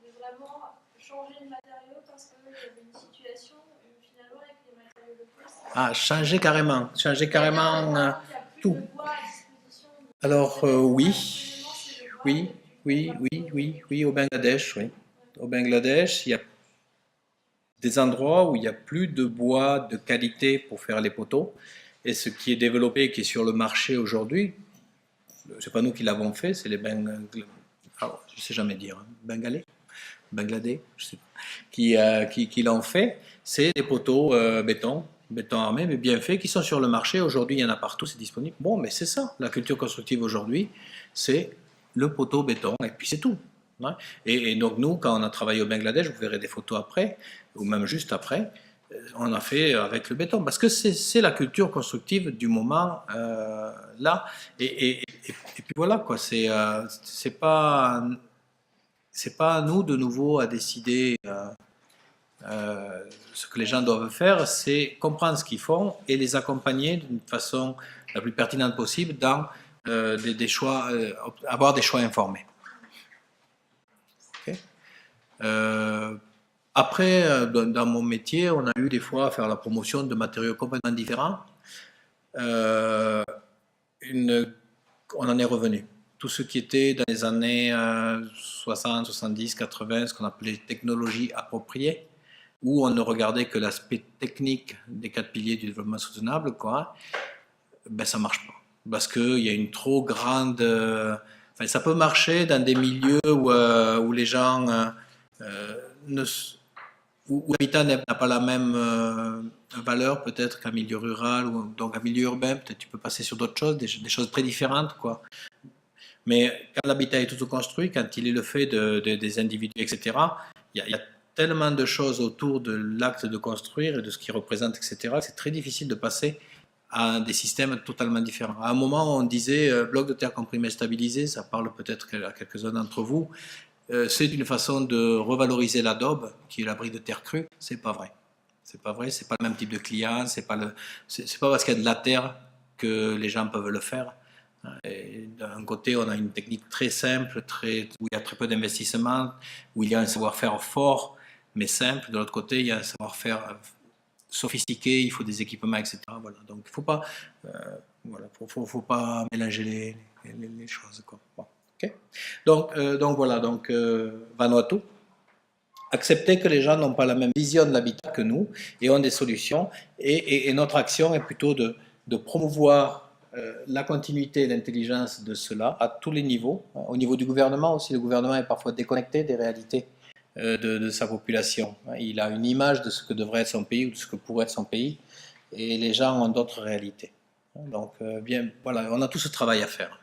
de vraiment changer de matériau parce qu'il y avait une situation où finalement, avec les matériaux locaux, changer carrément tout. Alors oui, au Bangladesh, oui. Au Bangladesh, il y a des endroits où il n'y a plus de bois de qualité pour faire les poteaux. Et ce qui est développé, qui est sur le marché aujourd'hui, c'est pas nous qui l'avons fait, c'est les Bengalais, je sais jamais dire, Bangladais, je sais pas, qui l'ont fait. C'est des poteaux béton armé, mais bien fait, qui sont sur le marché. Aujourd'hui, il y en a partout, c'est disponible. Bon, mais c'est ça, la culture constructive aujourd'hui, c'est le poteau béton, et puis c'est tout. Et donc nous, quand on a travaillé au Bangladesh, vous verrez des photos après, ou même juste après, on a fait avec le béton, parce que c'est la culture constructive du moment là. Et puis voilà, quoi, c'est pas à nous de nouveau à décider ce que les gens doivent faire, c'est comprendre ce qu'ils font et les accompagner d'une façon la plus pertinente possible dans des choix, avoir des choix informés. Okay. Après, dans mon métier, on a eu des fois à faire la promotion de matériaux complètement différents. on en est revenu. Tout ce qui était dans les années 60, 70, 80, ce qu'on appelait technologie appropriée, où on ne regardait que l'aspect technique des 4 piliers du développement soutenable, quoi, ben ça ne marche pas. Parce qu'il y a une trop grande... enfin, ça peut marcher dans des milieux où les gens... où l'habitat n'a pas la même valeur peut-être qu'un milieu rural, ou donc un milieu urbain, peut-être tu peux passer sur d'autres choses, des choses très différentes, quoi. Mais quand l'habitat est tout construit, quand il est le fait des individus, etc., il y a tellement de choses autour de l'acte de construire et de ce qu'il représente, etc., que c'est très difficile de passer à des systèmes totalement différents. À un moment, on disait bloc de terre comprimé stabilisé, ça parle peut-être à quelques-uns d'entre vous, c'est une façon de revaloriser la daube, qui est l'abri de terre crue. C'est pas vrai. C'est pas vrai, c'est pas le même type de client, c'est pas parce qu'il y a de la terre que les gens peuvent le faire. D'un côté, on a une technique très simple, où il y a très peu d'investissement, où il y a un savoir-faire fort, mais simple. De l'autre côté, il y a un savoir-faire sophistiqué, il faut des équipements, etc. Voilà. Donc, il ne faut pas, faut pas mélanger les choses, quoi. Bon. Okay. Donc voilà, Vanuatu, accepter que les gens n'ont pas la même vision de l'habitat que nous et ont des solutions, et notre action est plutôt de promouvoir la continuité et l'intelligence de cela à tous les niveaux. Au niveau du gouvernement aussi, le gouvernement est parfois déconnecté des réalités de sa population. Il a une image de ce que devrait être son pays ou de ce que pourrait être son pays, et les gens ont d'autres réalités. Donc bien, voilà, on a tout ce travail à faire.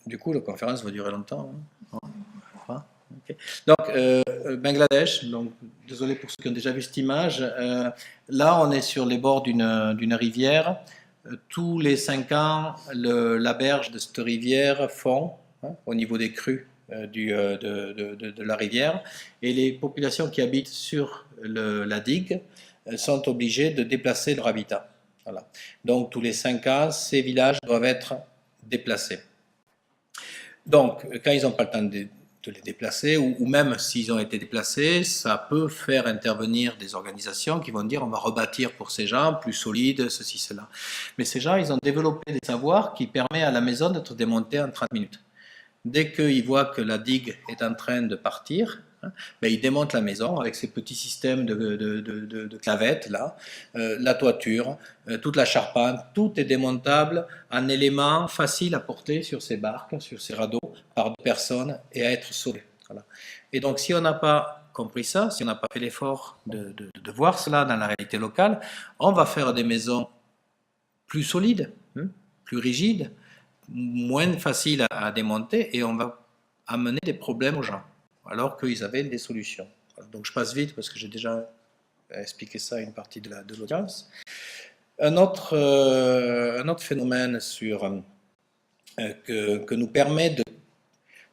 Du coup, la conférence va durer longtemps. Hein. Okay. Donc, Bangladesh, donc, désolé pour ceux qui ont déjà vu cette image, là on est sur les bords d'une rivière. Tous les 5 ans, la berge de cette rivière fond, hein, au niveau des crues de la rivière, et les populations qui habitent sur la digue sont obligées de déplacer leur habitat. Voilà. Donc tous les 5 ans, ces villages doivent être déplacés. Donc, quand ils n'ont pas le temps de les déplacer, ou même s'ils ont été déplacés, ça peut faire intervenir des organisations qui vont dire on va rebâtir pour ces gens, plus solides, ceci, cela. Mais ces gens, ils ont développé des savoirs qui permettent à la maison d'être démontée en 30 minutes. Dès qu'ils voient que la digue est en train de partir, ben, ils démontent la maison avec ces petits systèmes de clavettes, là, la toiture, toute la charpente, tout est démontable en éléments faciles à porter sur ces barques, sur ces radeaux, par 2 personnes et à être sauvé. Voilà. Et donc, si on n'a pas compris ça, si on n'a pas fait l'effort de voir cela dans la réalité locale, on va faire des maisons plus solides, plus rigides, moins faciles à démonter, et on va amener des problèmes aux gens, alors qu'ils avaient des solutions. Donc je passe vite parce que j'ai déjà expliqué ça à une partie de l'audience. Un autre phénomène que nous permet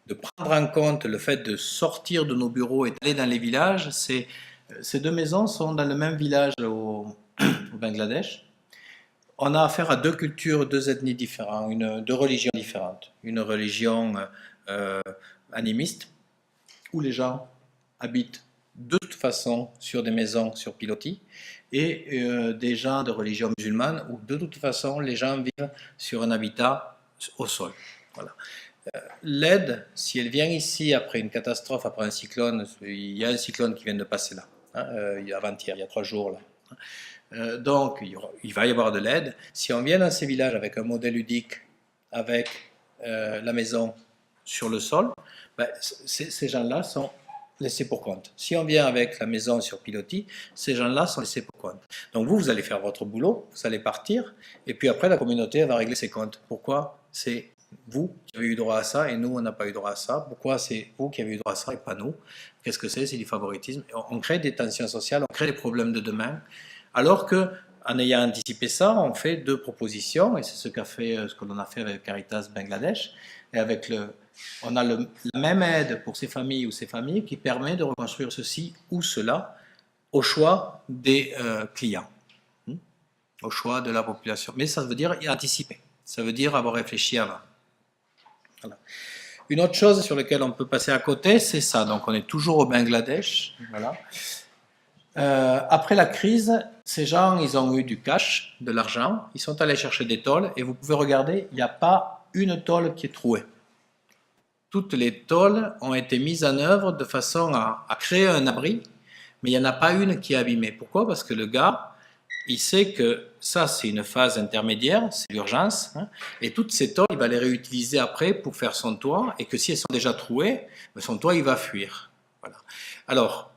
de prendre en compte le fait de sortir de nos bureaux et d'aller dans les villages, ces 2 maisons sont dans le même village au Bangladesh. On a affaire à 2 cultures, 2 ethnies différentes, 2 religions différentes. Une religion animiste, où les gens habitent de toute façon sur des maisons sur pilotis, et des gens de religion musulmane, où de toute façon les gens vivent sur un habitat au sol. Voilà. L'aide, si elle vient ici après une catastrophe, après un cyclone, il y a un cyclone qui vient de passer là, avant-hier, il y a 3 jours là. Donc, il va y avoir de l'aide. Si on vient dans ces villages avec un modèle ludique, avec la maison sur le sol, ben, ces gens-là sont laissés pour compte. Si on vient avec la maison sur pilotis, ces gens-là sont laissés pour compte. Donc vous allez faire votre boulot, vous allez partir, et puis après la communauté va régler ses comptes. Pourquoi c'est vous qui avez eu droit à ça et nous on n'a pas eu droit à ça? Pourquoi c'est vous qui avez eu droit à ça et pas nous? Qu'est-ce que c'est? C'est du favoritisme. On crée des tensions sociales, on crée des problèmes de demain. Alors que, en ayant anticipé ça, on fait 2 propositions, et c'est ce que l'on a fait avec Caritas Bangladesh, et on a la même aide pour ces familles ou ces familles qui permet de reconstruire ceci ou cela au choix des clients, au choix de la population. Mais ça veut dire anticiper, ça veut dire avoir réfléchi avant. Voilà. Une autre chose sur laquelle on peut passer à côté, c'est ça. Donc on est toujours au Bangladesh. Voilà. Après la crise, ces gens, ils ont eu du cash, de l'argent, ils sont allés chercher des tôles, et vous pouvez regarder, il n'y a pas une tôle qui est trouée. Toutes les tôles ont été mises en œuvre de façon à créer un abri, mais il n'y en a pas une qui est abîmée. Pourquoi? Parce que le gars, il sait que ça, c'est une phase intermédiaire, c'est l'urgence, hein, et toutes ces tôles, il va les réutiliser après pour faire son toit, et que si elles sont déjà trouées, son toit, il va fuir. Voilà. Alors,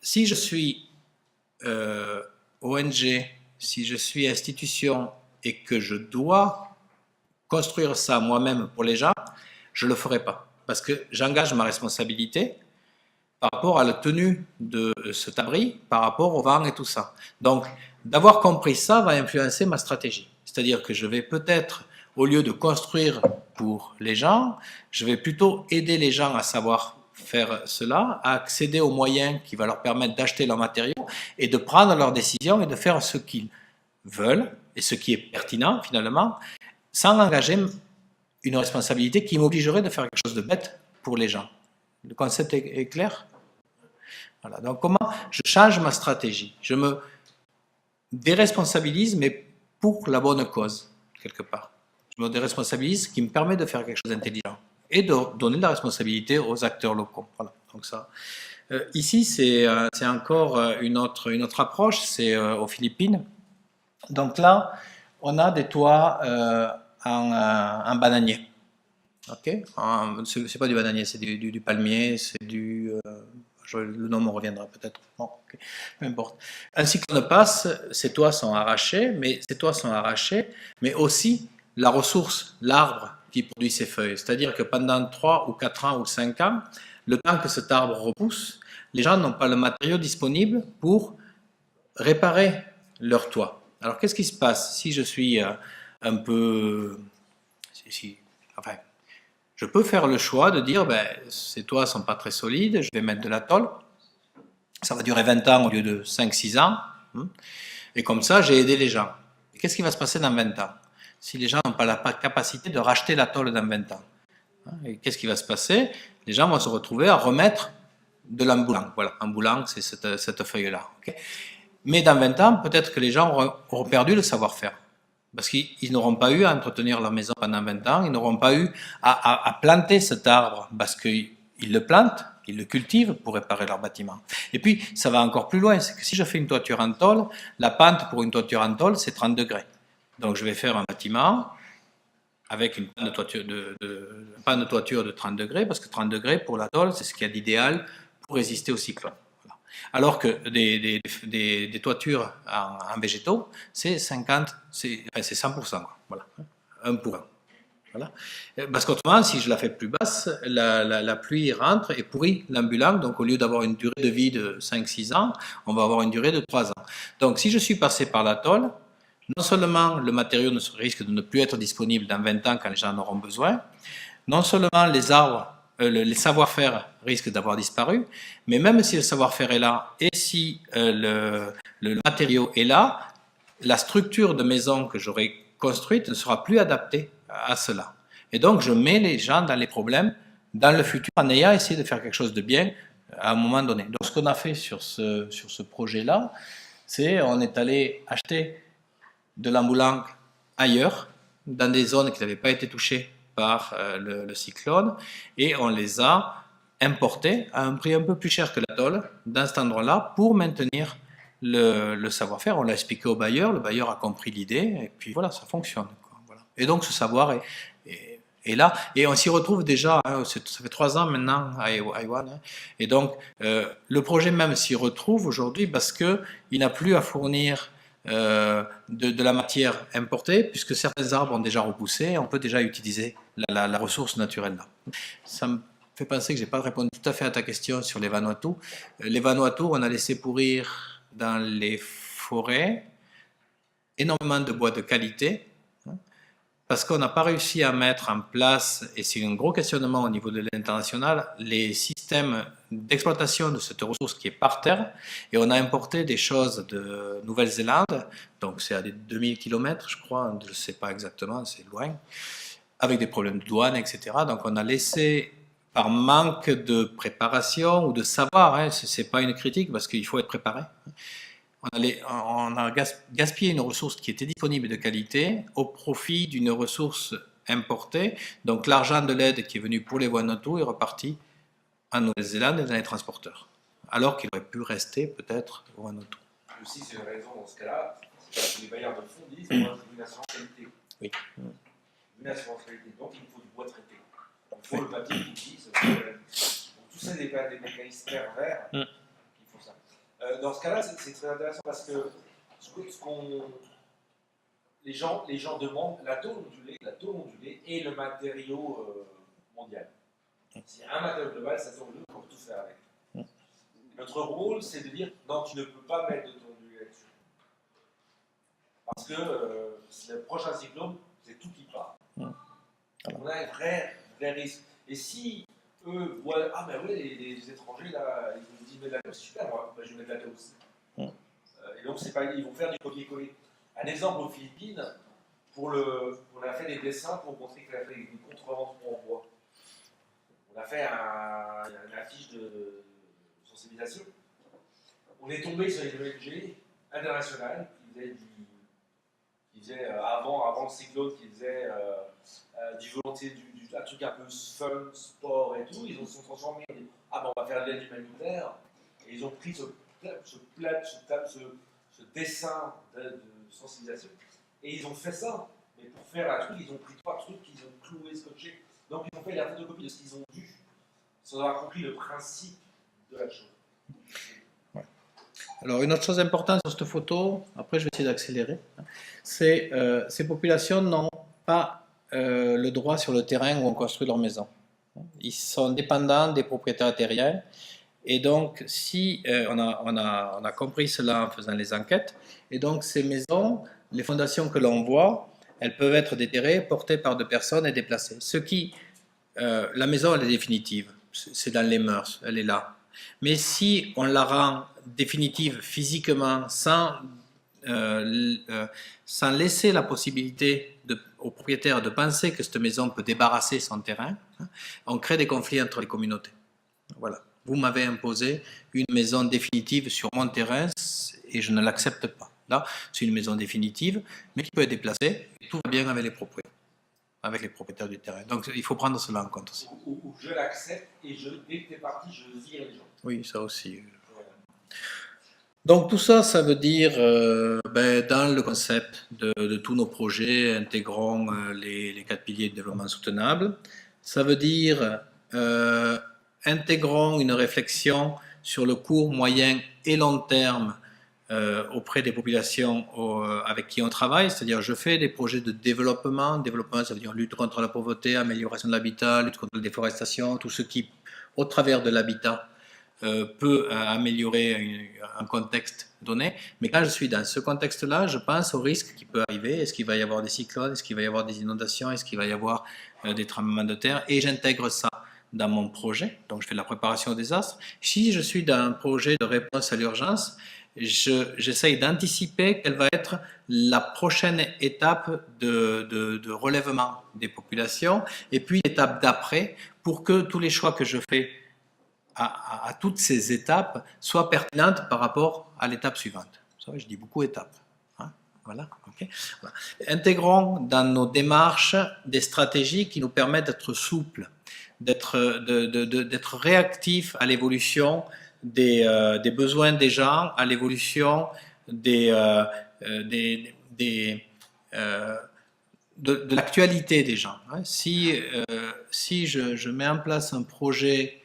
si je suis ONG, si je suis institution, et que je dois construire ça moi-même pour les gens, je ne le ferai pas. Parce que j'engage ma responsabilité par rapport à la tenue de cet abri, par rapport au vent et tout ça. Donc, d'avoir compris ça va influencer ma stratégie. C'est-à-dire que je vais peut-être, au lieu de construire pour les gens, je vais plutôt aider les gens à savoir faire cela, à accéder aux moyens qui vont leur permettre d'acheter leurs matériaux et de prendre leurs décisions et de faire ce qu'ils veulent et ce qui est pertinent finalement, sans engager une responsabilité qui m'obligerait de faire quelque chose de bête pour les gens. Le concept est clair? Voilà. Donc comment je change ma stratégie? Je me déresponsabilise, mais pour la bonne cause, quelque part. Je me déresponsabilise, ce qui me permet de faire quelque chose d'intelligent et de donner de la responsabilité aux acteurs locaux. Voilà. Donc ça. Ici, c'est encore une autre approche, c'est aux Philippines. Donc là, on a des toits en bananier. Okay. C'est pas du bananier, c'est du palmier, c'est du... le nom me reviendra peut-être. Bon, okay. Peu importe. Un cyclone passe, ces toits sont arrachés, mais aussi la ressource, l'arbre qui produit ses feuilles. C'est-à-dire que pendant 3 ou 4 ans ou 5 ans, le temps que cet arbre repousse, les gens n'ont pas le matériau disponible pour réparer leur toit. Alors qu'est-ce qui se passe si je suis un peu... enfin, je peux faire le choix de dire, ben, ces toits ne sont pas très solides, je vais mettre de la tôle, ça va durer 20 ans au lieu de 5-6 ans, et comme ça, j'ai aidé les gens. Qu'est-ce qui va se passer dans 20 ans? Si les gens n'ont pas la capacité de racheter la tôle dans 20 ans, qu'est-ce qui va se passer? Les gens vont se retrouver à remettre de l'emboulant. Voilà, emboulant, c'est cette feuille-là. Okay. Mais dans 20 ans, peut-être que les gens auront perdu le savoir-faire. Parce qu'ils n'auront pas eu à entretenir leur maison pendant 20 ans, ils n'auront pas eu à planter cet arbre parce qu'ils le plantent, ils le cultivent pour réparer leur bâtiment. Et puis, ça va encore plus loin, c'est que si je fais une toiture en tôle, la pente pour une toiture en tôle, c'est 30 degrés. Donc, je vais faire un bâtiment avec une panne de toiture de 30 degrés, parce que 30 degrés pour la tôle, c'est ce qu'il y a d'idéal pour résister au cyclone. Alors que des toitures en végétaux, c'est 50, c'est 100%, voilà, 1 pour 1. Voilà. Parce qu'autrement, si je la fais plus basse, la pluie rentre et pourrit l'ambulant, donc au lieu d'avoir une durée de vie de 5-6 ans, on va avoir une durée de 3 ans. Donc si je suis passé par la tôle, non seulement le matériau risque de ne plus être disponible dans 20 ans quand les gens en auront besoin, non seulement les arbres, les savoir-faire risquent d'avoir disparu, mais même si le savoir-faire est là et si le matériau est là, la structure de maison que j'aurai construite ne sera plus adaptée à cela. Et donc je mets les gens dans les problèmes dans le futur en ayant essayé de faire quelque chose de bien à un moment donné. Donc ce qu'on a fait sur ce projet-là, c'est on est allé acheter de l'amboulant ailleurs, dans des zones qui n'avaient pas été touchées par le cyclone, et on les a importés à un prix un peu plus cher que la tôle dans cet endroit-là pour maintenir le savoir-faire. On l'a expliqué au bailleur, le bailleur a compris l'idée, et puis voilà, ça fonctionne. Quoi, voilà. Et donc ce savoir est là, et on s'y retrouve déjà, hein, ça fait 3 ans maintenant à Haïwan, hein, et donc le projet même s'y retrouve aujourd'hui parce qu'il n'a plus à fournir de la matière importée, puisque certains arbres ont déjà repoussé, on peut déjà utiliser la ressource naturelle là. Ça me fait penser que je n'ai pas répondu tout à fait à ta question sur les Vanuatu. Les Vanuatu, on a laissé pourrir dans les forêts énormément de bois de qualité, parce qu'on n'a pas réussi à mettre en place, et c'est un gros questionnement au niveau de l'international, les systèmes d'exploitation de cette ressource qui est par terre, et on a importé des choses de Nouvelle-Zélande, donc c'est à des 2000 km je crois, je ne sais pas exactement, c'est loin, avec des problèmes de douane, etc. Donc on a laissé par manque de préparation ou de savoir, hein, ce n'est pas une critique parce qu'il faut être préparé. On a gaspillé une ressource qui était disponible de qualité au profit d'une ressource importée. Donc l'argent de l'aide qui est venu pour les Vanuatu est reparti en Nouvelle-Zélande et dans les transporteurs, alors qu'il aurait pu rester peut-être au Vanuatu. Aussi, c'est une raison dans ce cas-là, c'est que les bailleurs de fonds disent moi je veux une assurance qualité. Oui. Une assurance qualité, donc il faut du bois traité. Il faut le papier qui utilise. Donc tout ça, des mécanismes pervers qui font ça. Dans ce cas-là, c'est très intéressant parce que les gens demandent la tôle ondulée est le matériau mondial. S'il y a un matériau global, ça tombe on peut tout faire avec. Notre rôle, c'est de dire non, tu ne peux pas mettre de ton ondulé là-dessus. Parce que le prochain cyclone, c'est tout qui part. On a un vrai risque. Et si eux voient, ah ben oui, les étrangers là, ils nous disent mais de la tôle, c'est super, moi, ben, je vais mettre de la tôle aussi. Et donc c'est pas, ils vont faire du copier-coller. Un exemple aux Philippines, on a fait des dessins pour montrer qu'il a fait une contrevente en bois. On a fait une affiche de sensibilisation. On est tombé sur les ONG internationales qui faisaient avant le cyclone, qui faisaient du volonté, un truc un peu fun, sport et tout. Ils se sont transformés. Ah ben on va faire de l'aide humanitaire. Et ils ont pris ce dessin de sensibilisation et ils ont fait ça. Mais pour faire un truc, ils ont pris 3 trucs qu'ils ont cloués, scotchés. Donc ils ont fait la photocopie de ce qu'ils ont vu, sans avoir compris le principe de la chose. Ouais. Alors une autre chose importante sur cette photo, après je vais essayer d'accélérer, c'est ces populations n'ont pas le droit sur le terrain où on construit leur maison. Ils sont dépendants des propriétaires terriens. Et donc, si on a compris cela en faisant les enquêtes, et donc ces maisons, les fondations que l'on voit, elles peuvent être déterrées, portées par 2 personnes et déplacées. La maison, elle est définitive, c'est dans les mœurs, elle est là. Mais si on la rend définitive physiquement, sans laisser la possibilité au propriétaire de penser que cette maison peut débarrasser son terrain, on crée des conflits entre les communautés. Voilà. Vous m'avez imposé une maison définitive sur mon terrain et je ne l'accepte pas. Là, c'est une maison définitive, mais qui peut être déplacée. Et tout va bien avec les propriétaires du terrain. Donc, il faut prendre cela en compte aussi. Ou je l'accepte et dès que tu es parti, je vire les gens. Oui, ça aussi. Donc, tout ça, ça veut dire, dans le concept de tous nos projets, intégrons les 4 piliers de développement soutenable. Ça veut dire intégrons une réflexion sur le court, moyen et long terme auprès des populations avec qui on travaille, c'est-à-dire je fais des projets de développement, ça veut dire lutte contre la pauvreté, amélioration de l'habitat, lutte contre la déforestation, tout ce qui, au travers de l'habitat, peut améliorer un contexte donné. Mais quand je suis dans ce contexte-là, je pense au risque qui peut arriver. Est-ce qu'il va y avoir des cyclones? Est-ce qu'il va y avoir des inondations? Est-ce qu'il va y avoir des tremblements de terre? Et j'intègre ça dans mon projet, donc je fais de la préparation au désastre. Si je suis dans un projet de réponse à l'urgence, j'essaye d'anticiper quelle va être la prochaine étape de relèvement des populations et puis l'étape d'après pour que tous les choix que je fais à toutes ces étapes soient pertinentes par rapport à l'étape suivante. Vous savez, je dis beaucoup étapes. Voilà, okay. Voilà. Intégrons dans nos démarches des stratégies qui nous permettent d'être souples, d'être réactifs à l'évolution des besoins des gens, à l'évolution de l'actualité des gens. Si je mets en place un projet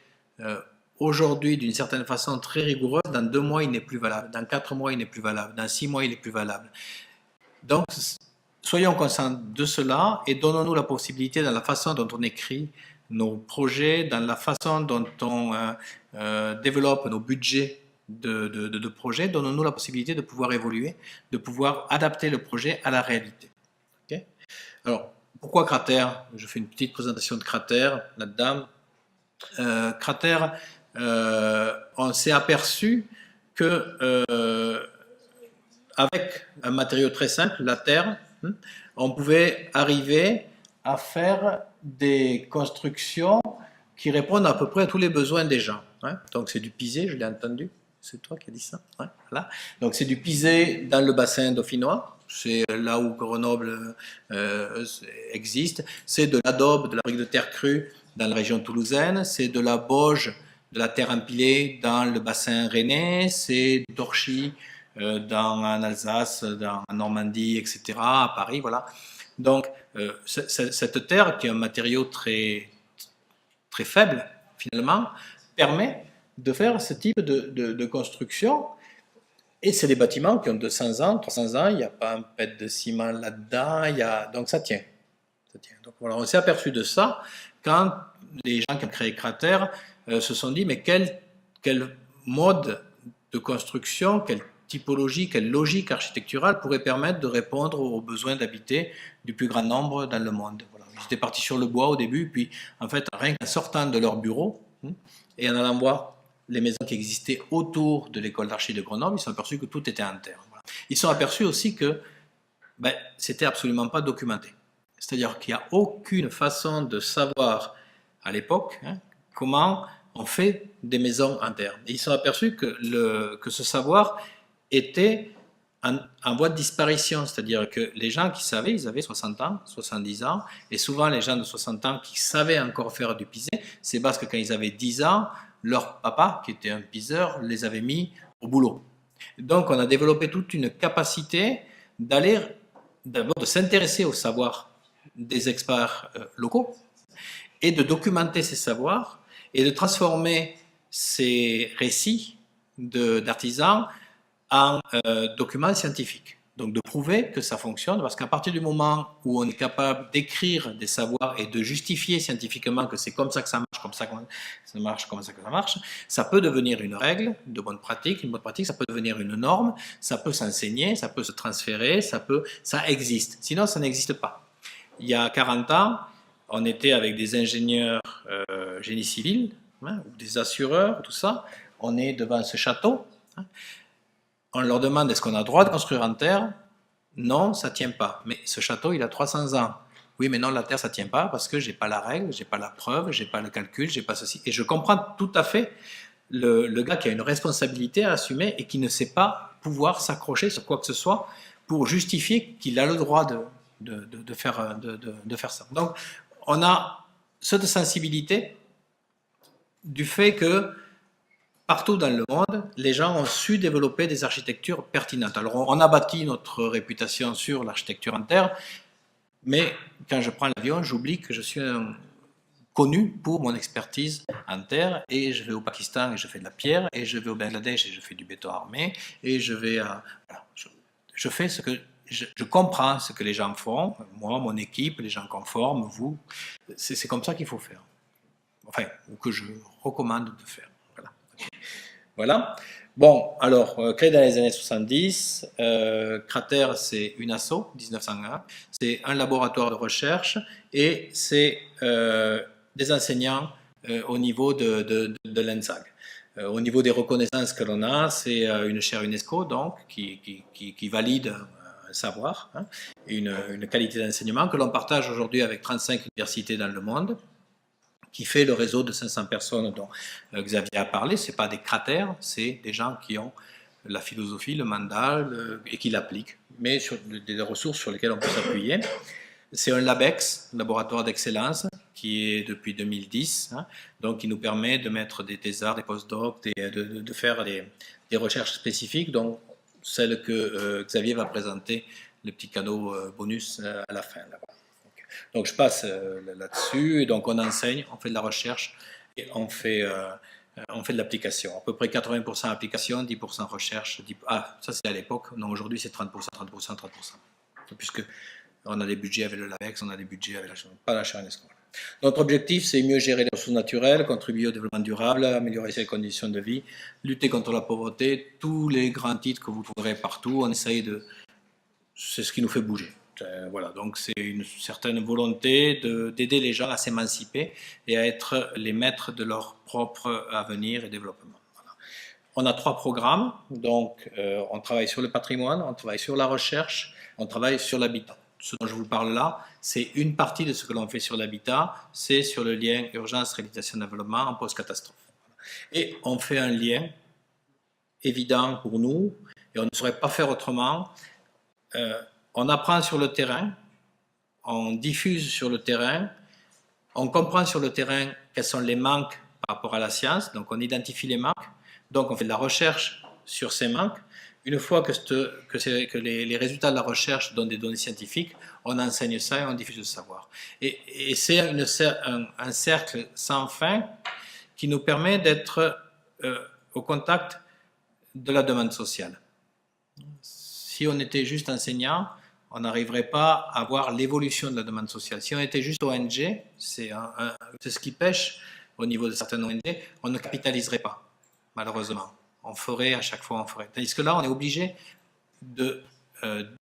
aujourd'hui d'une certaine façon très rigoureuse, dans 2 mois il n'est plus valable, dans 4 mois il n'est plus valable, dans 6 mois il n'est plus valable. Donc soyons conscients de cela et donnons-nous la possibilité dans la façon dont on écrit nos projets, dans la façon dont on développe nos budgets de projets, donnons-nous la possibilité de pouvoir évoluer, de pouvoir adapter le projet à la réalité. Okay? Alors, pourquoi Cratère? Je fais une petite présentation de Cratère, là-dedans. Cratère, on s'est aperçu que avec un matériau très simple, la terre, on pouvait arriver à faire des constructions qui répondent à peu près à tous les besoins des gens. Hein. Donc c'est du pisé, je l'ai entendu. C'est toi qui as dit ça, ouais, voilà. Donc c'est du pisé dans le bassin dauphinois. C'est là où Grenoble existe. C'est de l'adobe, de la brique de terre crue dans la région toulousaine. C'est de la bauge, de la terre empilée dans le bassin rennais. C'est du torchis en Alsace, en Normandie, etc., à Paris, voilà. Donc cette terre, qui est un matériau très, très faible, finalement, permet de faire ce type de construction. Et c'est des bâtiments qui ont 200 ans, 300 ans, il n'y a pas un pet de ciment là-dedans, donc ça tient. Donc voilà, on s'est aperçu de ça quand les gens qui ont créé Cratère se sont dit, mais quel mode de construction, quelle typologie, quelle logique architecturale pourrait permettre de répondre aux besoins d'habiter du plus grand nombre dans le monde. Voilà. Ils étaient partis sur le bois au début, puis en fait, rien qu'en sortant de leur bureau et en allant voir les maisons qui existaient autour de l'école d'archi de Grenoble, ils se sont aperçus que tout était en terre. Voilà. Ils se sont aperçus aussi que c'était absolument pas documenté. C'est-à-dire qu'il n'y a aucune façon de savoir à l'époque comment on fait des maisons en terre. Et ils se sont aperçus que ce savoir était en voie de disparition, c'est-à-dire que les gens qui savaient, ils avaient 60 ans, 70 ans, et souvent les gens de 60 ans qui savaient encore faire du pisé, c'est parce que quand ils avaient 10 ans, leur papa, qui était un piseur, les avait mis au boulot. Donc on a développé toute une capacité d'abord de s'intéresser au savoir des experts locaux, et de documenter ces savoirs, et de transformer ces récits d'artisans en documents scientifiques. Donc de prouver que ça fonctionne, parce qu'à partir du moment où on est capable d'écrire des savoirs et de justifier scientifiquement que c'est comme ça que ça marche, comme ça que ça marche, comme ça que ça marche, ça peut devenir une règle de bonne pratique. Une bonne pratique, ça peut devenir une norme, ça peut s'enseigner, ça peut se transférer, ça existe. Sinon, ça n'existe pas. Il y a 40 ans, on était avec des ingénieurs génie civil, ou des assureurs, tout ça. On est devant ce château. On leur demande est-ce qu'on a le droit de construire en terre? Non, ça ne tient pas. Mais ce château, il a 300 ans. Oui, mais non, la terre, ça ne tient pas parce que je n'ai pas la règle, je n'ai pas la preuve, je n'ai pas le calcul, je n'ai pas ceci. Et je comprends tout à fait le gars qui a une responsabilité à assumer et qui ne sait pas pouvoir s'accrocher sur quoi que ce soit pour justifier qu'il a le droit de faire ça. Donc, on a cette sensibilité du fait que partout dans le monde, les gens ont su développer des architectures pertinentes. Alors, on a bâti notre réputation sur l'architecture en terre, mais quand je prends l'avion, j'oublie que je suis connu pour mon expertise en terre, et je vais au Pakistan et je fais de la pierre, et je vais au Bangladesh et je fais du béton armé, et je vais à... Voilà, je fais ce que... Je comprends ce que les gens font, moi, mon équipe, les gens qu'on forme, vous. C'est comme ça qu'il faut faire. Enfin, ou que je recommande de faire. Voilà. Bon, alors, créé dans les années 70, Cratère, c'est une asso, 1901. C'est un laboratoire de recherche et c'est des enseignants au niveau de l'ENSAG. Au niveau des reconnaissances que l'on a, c'est une chaire UNESCO, donc, qui valide un savoir, une qualité d'enseignement que l'on partage aujourd'hui avec 35 universités dans le monde, qui fait le réseau de 500 personnes dont Xavier a parlé. Ce n'est pas des cratères, c'est des gens qui ont la philosophie, le mandat et qui l'appliquent, mais sur des ressources sur lesquelles on peut s'appuyer. C'est un LabEx, laboratoire d'excellence, qui est depuis 2010, donc qui nous permet de mettre des thésards, des postdocs, de faire des recherches spécifiques, donc celle que Xavier va présenter, le petit cadeau bonus à la fin. Là-bas. Donc je passe là-dessus, et donc on enseigne, on fait de la recherche et on fait de l'application. À peu près 80% application, 10% recherche. Ça c'est à l'époque, non aujourd'hui c'est 30%, 30%, 30%. Puisque on a des budgets avec le LabEx, on a des budgets avec pas la chaire UNESCO. Notre objectif, c'est mieux gérer les ressources naturelles, contribuer au développement durable, améliorer ses conditions de vie, lutter contre la pauvreté, tous les grands titres que vous trouverez partout, on essaye c'est ce qui nous fait bouger. Voilà, donc c'est une certaine volonté d'aider les gens à s'émanciper et à être les maîtres de leur propre avenir et développement. Voilà. On a 3 programmes, donc on travaille sur le patrimoine, on travaille sur la recherche, on travaille sur l'habitat. ce dont je vous parle là, c'est une partie de ce que l'on fait sur l'habitat, c'est sur le lien urgence, réhabilitation, développement en post-catastrophe. Et on fait un lien évident pour nous, et on ne saurait pas faire autrement. On apprend sur le terrain, on diffuse sur le terrain, on comprend sur le terrain quels sont les manques par rapport à la science, donc on identifie les manques, donc on fait de la recherche sur ces manques. Une fois que les résultats de la recherche donnent des données scientifiques, on enseigne ça et on diffuse le savoir. Et c'est un cercle sans fin qui nous permet d'être au contact de la demande sociale. Si on était juste enseignant, on n'arriverait pas à voir l'évolution de la demande sociale. Si on était juste ONG, c'est ce qui pêche au niveau de certaines ONG, on ne capitaliserait pas, malheureusement. On ferait à chaque fois, on ferait. Tandis que là, on est obligé de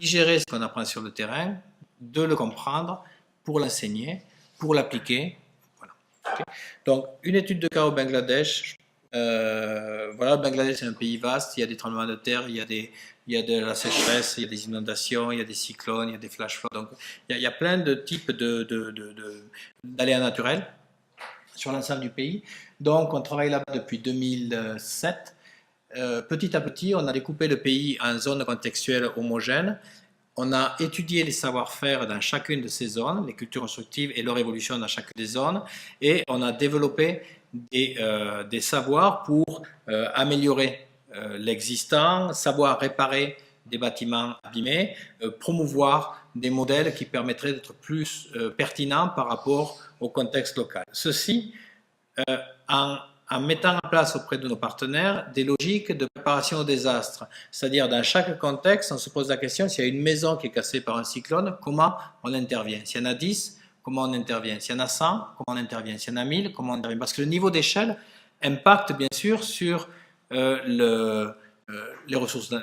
digérer ce qu'on apprend sur le terrain, de le comprendre pour l'enseigner, pour l'appliquer. Voilà. Okay. Donc, une étude de cas au Bangladesh. Voilà, le Bangladesh c'est un pays vaste, il y a des tremblements de terre, il y a de la sécheresse, il y a des inondations, il y a des cyclones, il y a des flash floods. Donc, il y a plein de types d'aléas naturels sur l'ensemble du pays. Donc, on travaille là-bas depuis 2007. Petit à petit, on a découpé le pays en zones contextuelles homogènes. On a étudié les savoir-faire dans chacune de ces zones, les cultures constructives et leur évolution dans chacune des zones. Et on a développé des savoirs pour améliorer l'existant, savoir réparer des bâtiments abîmés, promouvoir des modèles qui permettraient d'être plus pertinents par rapport au contexte local. Ceci en mettant en place auprès de nos partenaires des logiques de préparation au désastre. C'est-à-dire, dans chaque contexte, on se pose la question, s'il y a une maison qui est cassée par un cyclone, comment on intervient? S'il y en a 10, comment on intervient? S'il y en a 100, comment on intervient? S'il y en a 1000, comment on intervient? Parce que le niveau d'échelle impacte bien sûr sur les ressources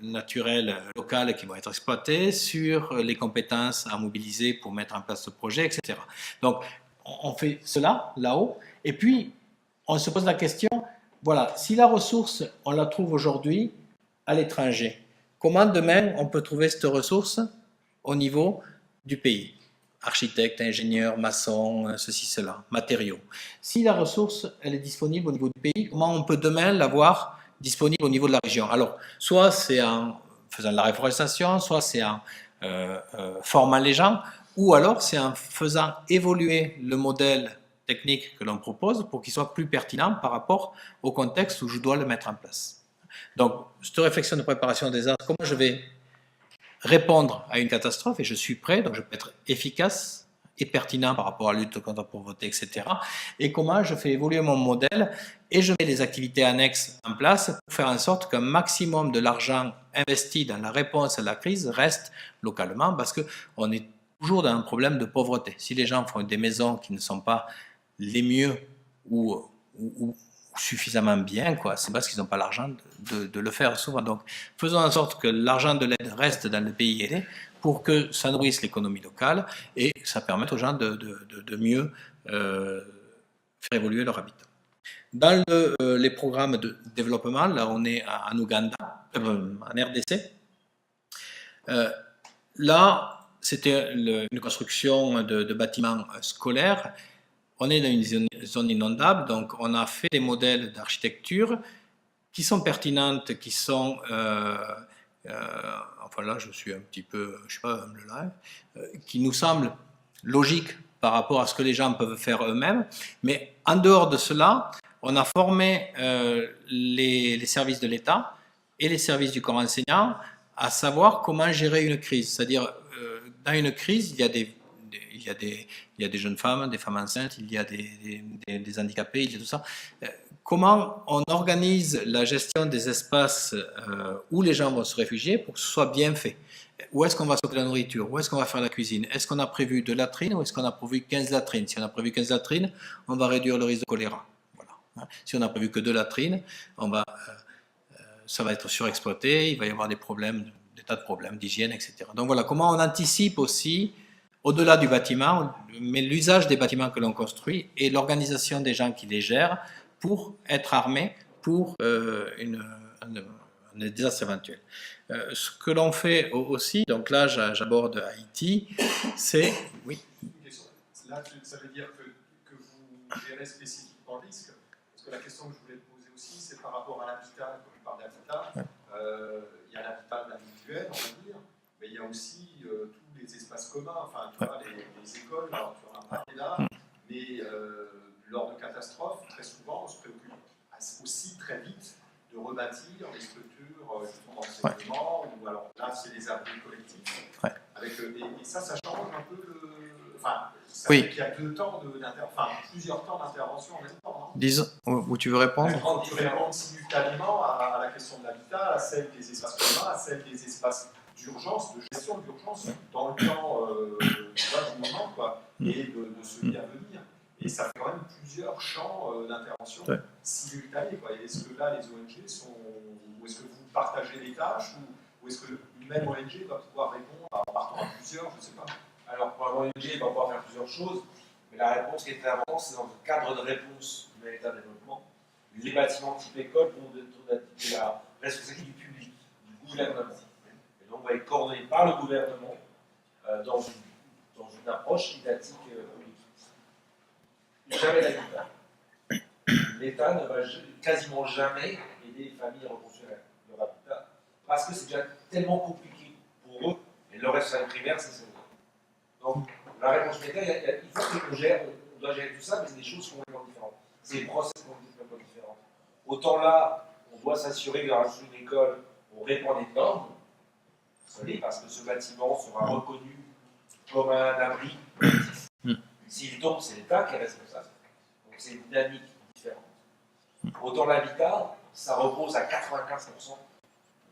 naturelles locales qui vont être exploitées, sur les compétences à mobiliser pour mettre en place ce projet, etc. Donc, on fait cela là-haut, et puis on se pose la question, voilà, si la ressource, on la trouve aujourd'hui à l'étranger, comment demain on peut trouver cette ressource au niveau du pays? Architecte, ingénieur, maçon, ceci, cela, matériaux. Si la ressource, elle est disponible au niveau du pays, comment on peut demain l'avoir disponible au niveau de la région? Alors, soit c'est en faisant de la réforestation, soit c'est en formant les gens, ou alors c'est en faisant évoluer le modèle technique que l'on propose pour qu'il soit plus pertinent par rapport au contexte où je dois le mettre en place. Donc, cette réflexion de préparation des désastre, comment je vais répondre à une catastrophe, et je suis prêt, donc je peux être efficace et pertinent par rapport à la lutte contre la pauvreté, etc. Et comment je fais évoluer mon modèle et je mets des activités annexes en place pour faire en sorte qu'un maximum de l'argent investi dans la réponse à la crise reste localement, parce qu'on est toujours dans un problème de pauvreté. Si les gens font des maisons qui ne sont pas les mieux ou suffisamment bien, quoi, c'est parce qu'ils n'ont pas l'argent de le faire souvent. Donc, faisons en sorte que l'argent de l'aide reste dans le pays aidé pour que ça nourrisse l'économie locale et que ça permette aux gens de mieux faire évoluer leur habitat. Dans les programmes de développement, là on est en Ouganda, en RDC, là c'était une construction de bâtiments scolaires. On est dans une zone inondable, donc on a fait des modèles d'architecture qui sont pertinentes, qui sont... enfin là, je suis un petit peu, je sais pas, humble là, qui nous semblent logiques par rapport à ce que les gens peuvent faire eux-mêmes. Mais en dehors de cela, on a formé les services de l'État et les services du corps enseignant à savoir comment gérer une crise. C'est-à-dire, dans une crise, il y a des jeunes femmes, des femmes enceintes, il y a des handicapés, il y a tout ça. Comment on organise la gestion des espaces où les gens vont se réfugier pour que ce soit bien fait? Où est-ce qu'on va stocker la nourriture? Où est-ce qu'on va faire la cuisine? Est-ce qu'on a prévu 2 latrines ou est-ce qu'on a prévu 15 latrines? Si on a prévu 15 latrines, on va réduire le risque de choléra. Voilà. Si on n'a prévu que 2 latrines, ça va être surexploité, il va y avoir des tas de problèmes d'hygiène, etc. Donc voilà, comment on anticipe aussi au-delà du bâtiment, mais l'usage des bâtiments que l'on construit et l'organisation des gens qui les gèrent pour être armés pour un des désastres éventuels. Ce que l'on fait aussi, donc là j'aborde Haïti, c'est... Oui. Une question. Là, ça veut dire que vous gérez spécifiquement le risque. Parce que la question que je voulais te poser aussi, c'est par rapport à l'habitat, comme je parle d'habitat, il y a l'habitat individuel, on va dire, mais il y a aussi tous les espaces communs, enfin, tu vois, les écoles, alors tu en as parlé là, mais lors de catastrophes, très souvent, on se préoccupe aussi très vite de rebâtir les structures d'enseignement, ou alors là, c'est les abris collectifs. Avec, et ça change un peu le... Enfin, ça fait qu'il y a plusieurs temps d'intervention en même temps, non? Disons, où tu veux répondre? Quand tu réponds simultanément à la question de l'habitat, à celle des espaces communs, à celle des espaces d'urgence, de gestion d'urgence, dans le temps du moment, quoi, et de celui à venir. Et ça fait quand même plusieurs champs d'intervention simultanés, quoi. Et est-ce que là, les ONG sont... Ou est-ce que vous partagez les tâches, ou est-ce que une même ONG va pouvoir répondre en partant à plusieurs, je ne sais pas. Alors, pour un ONG, il va pouvoir faire plusieurs choses, mais la réponse qui est très importante, c'est dans le cadre de réponse de l'État de développement. Les bâtiments type école vont être la responsabilité du public, du gouvernement. Et donc, on va être coordonné par le gouvernement dans une approche étatique publique. Jamais l'habitat. L'État ne va quasiment jamais aider les familles à reconstruire leur habitat, parce que c'est déjà tellement compliqué pour eux, et leur responsabilité primaire, c'est ça. Donc, la réponse militaire, il faut qu'on gère, on doit gérer tout ça, mais c'est des choses complètement différentes. C'est des process complètement différents. Autant là, on doit s'assurer que dans une école, on répond à des normes, parce que ce bâtiment sera reconnu comme un abri collectif. S'il tombe, c'est l'État qui est responsable. Donc, c'est une dynamique différente. Autant l'habitat, ça repose à 95%,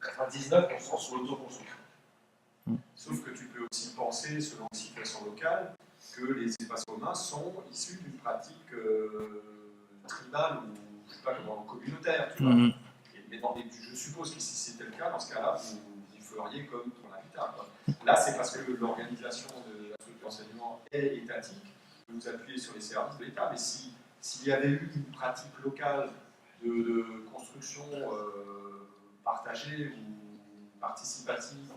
99% sur l'autoconstruction. Sauf que tu peux aussi penser, selon les situations locales, que les espaces communs sont issus d'une pratique tribale ou, je sais pas comment, communautaire, tu vois. Mais je suppose que si c'était le cas, dans ce cas-là, vous feriez comme ton habitat, quoi. Là, c'est parce que l'organisation de la structure d'enseignement est étatique, vous appuyez sur les services de l'État, mais s'il y avait eu une pratique locale de construction partagée ou participative,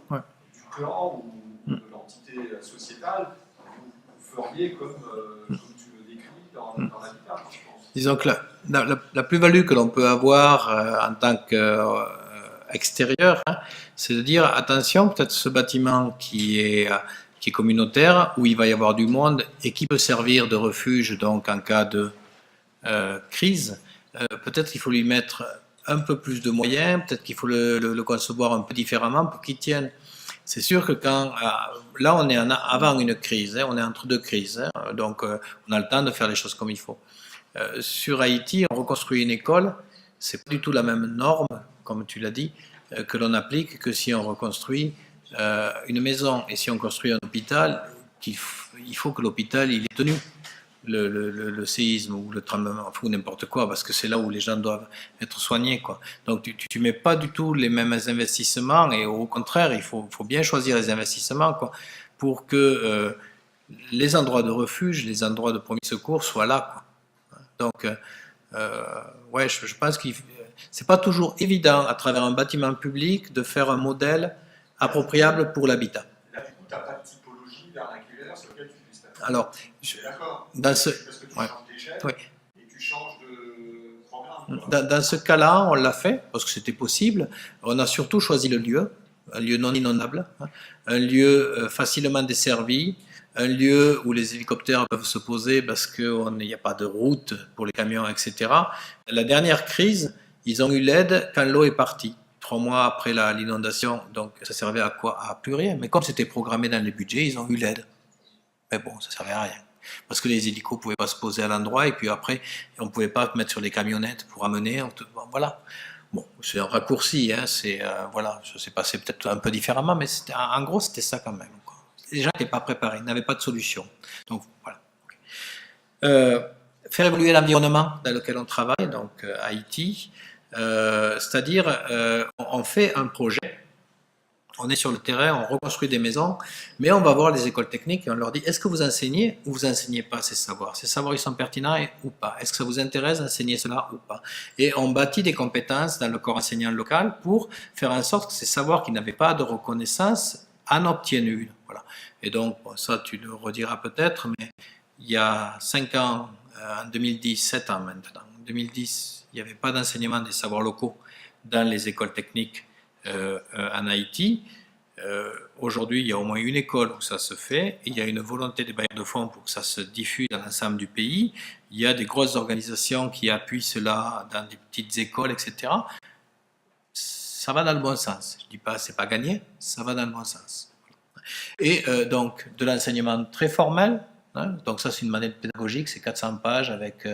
clan ou de l'entité sociétale, vous feriez comme tu le décris dans l'habitat, je pense. Disons que la plus-value que l'on peut avoir en tant qu'extérieur, c'est de dire, attention, peut-être ce bâtiment qui est communautaire, où il va y avoir du monde et qui peut servir de refuge donc en cas de crise, peut-être qu'il faut lui mettre un peu plus de moyens, peut-être qu'il faut le concevoir un peu différemment pour qu'il tienne. C'est sûr que là on est avant une crise, on est entre deux crises, donc on a le temps de faire les choses comme il faut. Sur Haïti, on reconstruit une école, c'est pas du tout la même norme, comme tu l'as dit, que l'on applique que si on reconstruit une maison et si on construit un hôpital, il faut que l'hôpital il est tenu. Le séisme ou le tremblement ou n'importe quoi, parce que c'est là où les gens doivent être soignés, quoi. Donc tu mets pas du tout les mêmes investissements, et au contraire il faut bien choisir les investissements, quoi, pour que les endroits de refuge, les endroits de premier secours soient là, quoi. Donc ouais, je pense que c'est pas toujours évident à travers un bâtiment public de faire un modèle appropriable pour l'habitat. Là, du coup, tu n'as pas de typologie vernaculaire sur laquelle tu fais ça. Alors, d'accord. Parce que tu changes d'échelle et tu changes de programme. Dans ce cas-là, on l'a fait parce que c'était possible. On a surtout choisi le lieu, un lieu non inondable, un lieu facilement desservi, un lieu où les hélicoptères peuvent se poser parce qu'il n'y a pas de route pour les camions, etc. La dernière crise, ils ont eu l'aide quand l'eau est partie. 3 mois après l'inondation, donc ça servait à quoi? À plus rien. Mais comme c'était programmé dans les budgets, ils ont eu l'aide. Mais bon, ça servait à rien. Parce que les hélicos ne pouvaient pas se poser à l'endroit, et puis après, on ne pouvait pas mettre sur les camionnettes pour amener. Bon, voilà. Bon, c'est un raccourci, hein, voilà, ça s'est passé peut-être un peu différemment, mais en gros, c'était ça quand même, quoi. Les gens n'étaient pas préparés, n'avaient pas de solution. Donc, voilà. Faire évoluer l'environnement dans lequel on travaille, donc Haïti, c'est-à-dire, on fait un projet on est sur le terrain, on reconstruit des maisons, mais on va voir les écoles techniques et on leur dit, est-ce que vous enseignez ou vous enseignez pas ces savoirs? Ces savoirs, ils sont pertinents ou pas? Est-ce que ça vous intéresse d'enseigner cela ou pas? Et on bâtit des compétences dans le corps enseignant local pour faire en sorte que ces savoirs qui n'avaient pas de reconnaissance en obtiennent une. Voilà. Et donc, bon, ça tu le rediras peut-être, mais il y a 5 ans, en 2010, 7 ans maintenant, en 2010, il n'y avait pas d'enseignement des savoirs locaux dans les écoles techniques en Haïti. Aujourd'hui, il y a au moins une école où ça se fait, et il y a une volonté des bailleurs de fonds pour que ça se diffuse dans l'ensemble du pays. Il y a des grosses organisations qui appuient cela dans des petites écoles, etc. Ça va dans le bon sens. Je ne dis pas c'est pas gagné, ça va dans le bon sens. Et donc, de l'enseignement très formel, hein, donc ça c'est une manuelle pédagogique, c'est 400 pages avec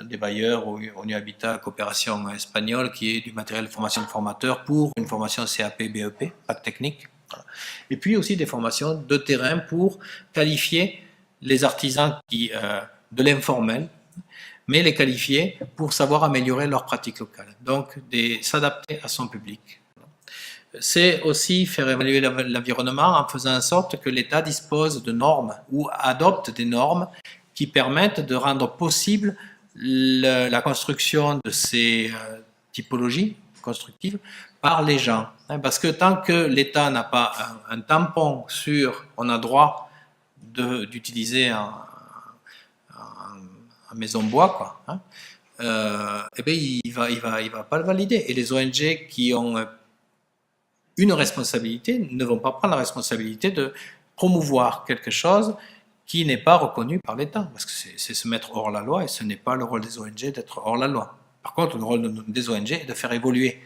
des bailleurs, ONU Habitat, coopération espagnole, qui est du matériel de formation de formateurs pour une formation CAP, BEP, bac technique. Voilà. Et puis aussi des formations de terrain pour qualifier les artisans de l'informel, mais les qualifier pour savoir améliorer leur pratique locale. Donc, s'adapter à son public. C'est aussi faire évaluer l'environnement en faisant en sorte que l'État dispose de normes ou adopte des normes qui permettent de rendre possible la construction de ces typologies constructives par les gens. Parce que tant que l'État n'a pas un tampon sur on a droit d'utiliser en maison bois, quoi, hein, eh bien, il va pas le valider. Et les ONG qui ont une responsabilité ne vont pas prendre la responsabilité de promouvoir quelque chose qui n'est pas reconnu par l'État, parce que c'est se mettre hors la loi, et ce n'est pas le rôle des ONG d'être hors la loi. Par contre, le rôle des ONG est de faire évoluer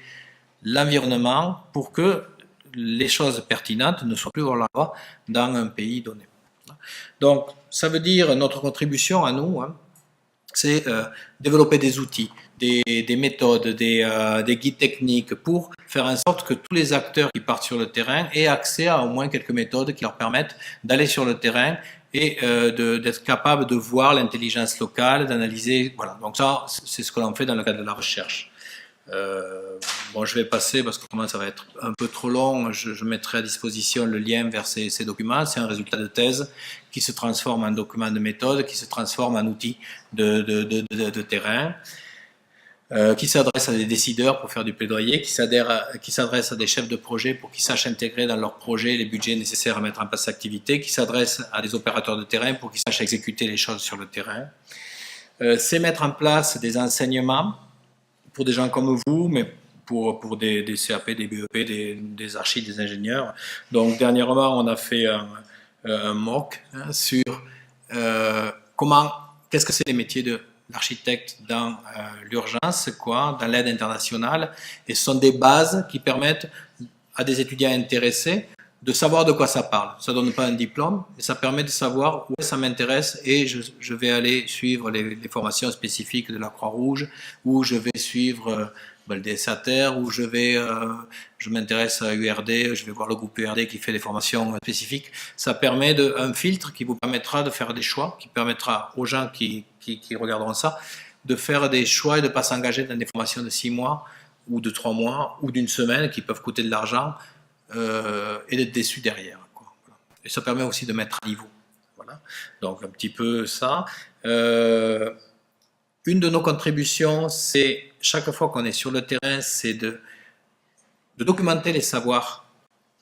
l'environnement pour que les choses pertinentes ne soient plus hors la loi dans un pays donné. Donc, ça veut dire notre contribution à nous, hein, c'est développer des outils, des méthodes, des guides techniques pour faire en sorte que tous les acteurs qui partent sur le terrain aient accès à au moins quelques méthodes qui leur permettent d'aller sur le terrain et d'être capable de voir l'intelligence locale, d'analyser. Voilà. Donc ça, c'est ce que l'on fait dans le cadre de la recherche. Bon, je vais passer parce que comment ça va être un peu trop long. Je mettrai à disposition le lien vers ces documents. C'est un résultat de thèse qui se transforme en document de méthode, qui se transforme en outil de terrain, qui s'adresse à des décideurs pour faire du plaidoyer, qui s'adresse à des chefs de projet pour qu'ils sachent intégrer dans leur projet les budgets nécessaires à mettre en place l'activité, qui s'adresse à des opérateurs de terrain pour qu'ils sachent exécuter les choses sur le terrain. C'est mettre en place des enseignements pour des gens comme vous, mais pour des CAP, des BEP, des archis, des ingénieurs. Donc, dernièrement, on a fait un MOOC sur qu'est-ce que c'est les métiers de l'architecte dans l'urgence, dans l'aide internationale. Et ce sont des bases qui permettent à des étudiants intéressés de savoir de quoi ça parle. Ça ne donne pas un diplôme, mais ça permet de savoir où ça m'intéresse et je vais aller suivre les formations spécifiques de la Croix-Rouge, ou je vais suivre le DSATER, ou je m'intéresse à URD, je vais voir le groupe URD qui fait des formations spécifiques. Ça permet un filtre qui vous permettra de faire des choix, qui permettra aux gens qui regarderont ça, de faire des choix et de ne pas s'engager dans des formations de 6 mois, ou de 3 mois, ou d'une semaine, qui peuvent coûter de l'argent, et d'être déçu derrière, quoi. Voilà. Et ça permet aussi de mettre à niveau. Voilà. Donc un petit peu ça. Une de nos contributions, c'est chaque fois qu'on est sur le terrain, c'est de documenter les savoirs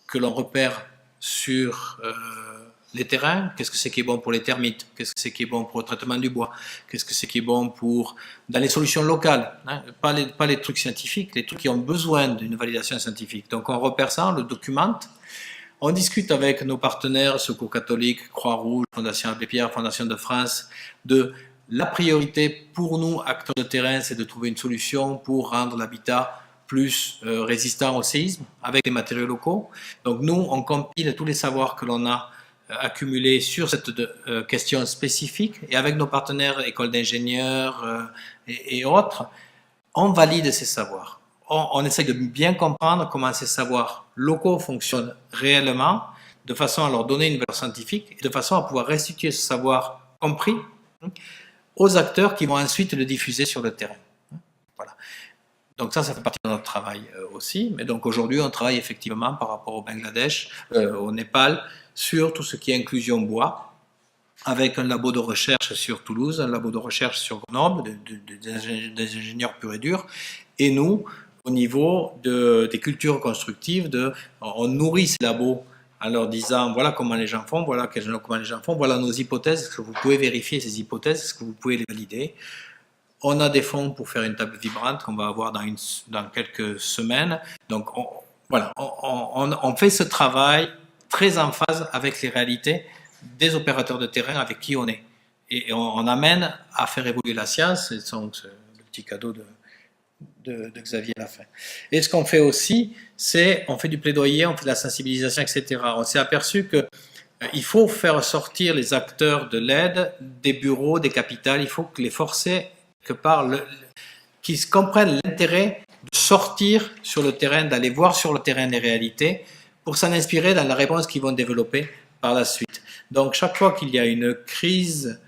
que l'on repère sur les terrains. Qu'est-ce que c'est qui est bon pour les termites? Qu'est-ce que c'est qui est bon pour le traitement du bois? Qu'est-ce que c'est qui est bon dans les solutions locales, hein? Pas les trucs scientifiques, les trucs qui ont besoin d'une validation scientifique. Donc on repère ça, on le documente. On discute avec nos partenaires, Secours catholique, Croix-Rouge, Fondation Abbé Pierre, Fondation de France, de la priorité pour nous, acteurs de terrain, c'est de trouver une solution pour rendre l'habitat plus résistant au séisme avec des matériaux locaux. Donc nous, on compile tous les savoirs que l'on a accumulés sur cette question spécifique, et avec nos partenaires, écoles d'ingénieurs et autres, on valide ces savoirs. On essaye de bien comprendre comment ces savoirs locaux fonctionnent réellement, de façon à leur donner une valeur scientifique, et de façon à pouvoir restituer ce savoir compris aux acteurs qui vont ensuite le diffuser sur le terrain. Voilà. Donc ça fait partie de notre travail aussi. Mais donc aujourd'hui, on travaille effectivement par rapport au Bangladesh, au Népal, sur tout ce qui est inclusion bois, avec un labo de recherche sur Toulouse, un labo de recherche sur Grenoble, des ingénieurs purs et durs, et nous, au niveau des cultures constructives, on nourrit ces labos en leur disant voilà comment les gens font, voilà comment les gens font, voilà nos hypothèses, est-ce que vous pouvez vérifier ces hypothèses, est-ce que vous pouvez les valider. On a des fonds pour faire une table vibrante qu'on va avoir dans quelques semaines. Donc voilà, on fait ce travail très en phase avec les réalités des opérateurs de terrain avec qui on est. Et on amène à faire évoluer la science, c'est le petit cadeau de Xavier à la fin. Et ce qu'on fait aussi, c'est on fait du plaidoyer, on fait de la sensibilisation, etc. On s'est aperçu que il faut faire sortir les acteurs de l'aide des bureaux, des capitales, il faut que les forcer qu'ils comprennent l'intérêt de sortir sur le terrain, d'aller voir sur le terrain les réalités pour s'en inspirer dans la réponse qu'ils vont développer par la suite. Donc chaque fois qu'il y a une crise,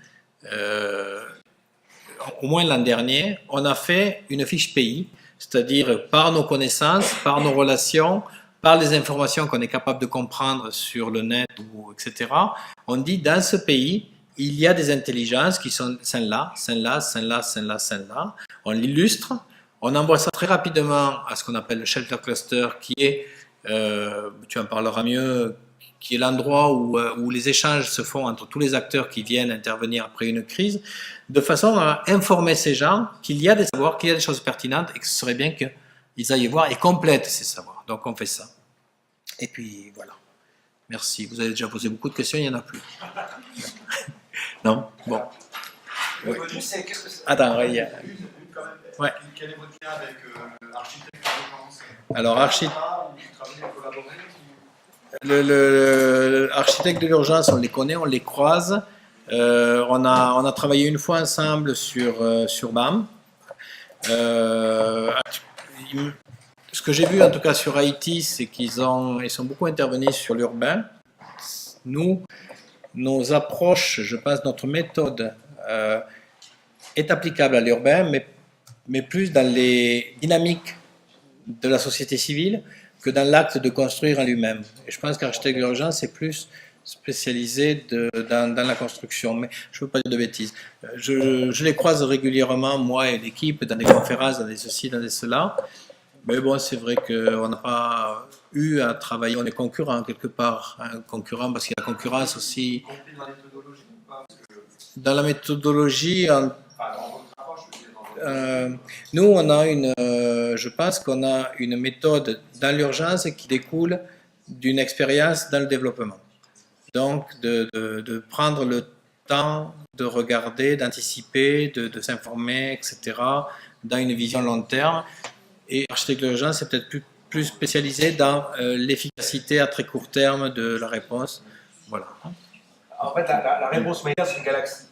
au moins l'an dernier, on a fait une fiche pays, c'est-à-dire par nos connaissances, par nos relations, par les informations qu'on est capable de comprendre sur le net, etc. On dit dans ce pays, il y a des intelligences qui sont celles-là, celles-là, celles-là, celles-là, celles-là. On l'illustre, on envoie ça très rapidement à ce qu'on appelle le shelter cluster, qui est, tu en parleras mieux, qui est l'endroit où les échanges se font entre tous les acteurs qui viennent intervenir après une crise, de façon à informer ces gens qu'il y a des savoirs, qu'il y a des choses pertinentes et que ce serait bien qu'ils aillent voir et complètent ces savoirs. Donc on fait ça. Et puis voilà. Merci. Vous avez déjà posé beaucoup de questions, il n'y en a plus. Non? Bon. Le bonus, c'est qu'est-ce que c'est? Attends, il y a... Ouais. Quel est votre lien avec l'architecte d'urgence? Alors, l'architecte de l'urgence, on les connaît, on les croise. On a travaillé une fois ensemble sur BAM. Ce que j'ai vu en tout cas sur Haïti, c'est ils sont beaucoup intervenus sur l'urbain. Nous, nos approches, je pense, notre méthode est applicable à l'urbain, mais plus dans les dynamiques de la société civile que dans l'acte de construire en lui-même. Et je pense qu'architecte d'urgence est plus spécialisé dans la construction, mais je ne veux pas dire de bêtises. Je les croise régulièrement, moi et l'équipe, dans des conférences, dans des ceci, dans des cela. Mais bon, c'est vrai qu'on n'a pas eu à travailler, on est concurrents quelque part, hein, concurrents parce qu'il y a la concurrence aussi. Compris dans la méthodologie ou pas? Dans la méthodologie, nous on a je pense qu'on a une méthode dans l'urgence qui découle d'une expérience dans le développement. Donc de prendre le temps de regarder, d'anticiper, de s'informer, etc. dans une vision long terme. Et architecte d'urgence, c'est peut-être plus spécialisé dans l'efficacité à très court terme de la réponse. Voilà. En fait, la réponse média, c'est une galaxie.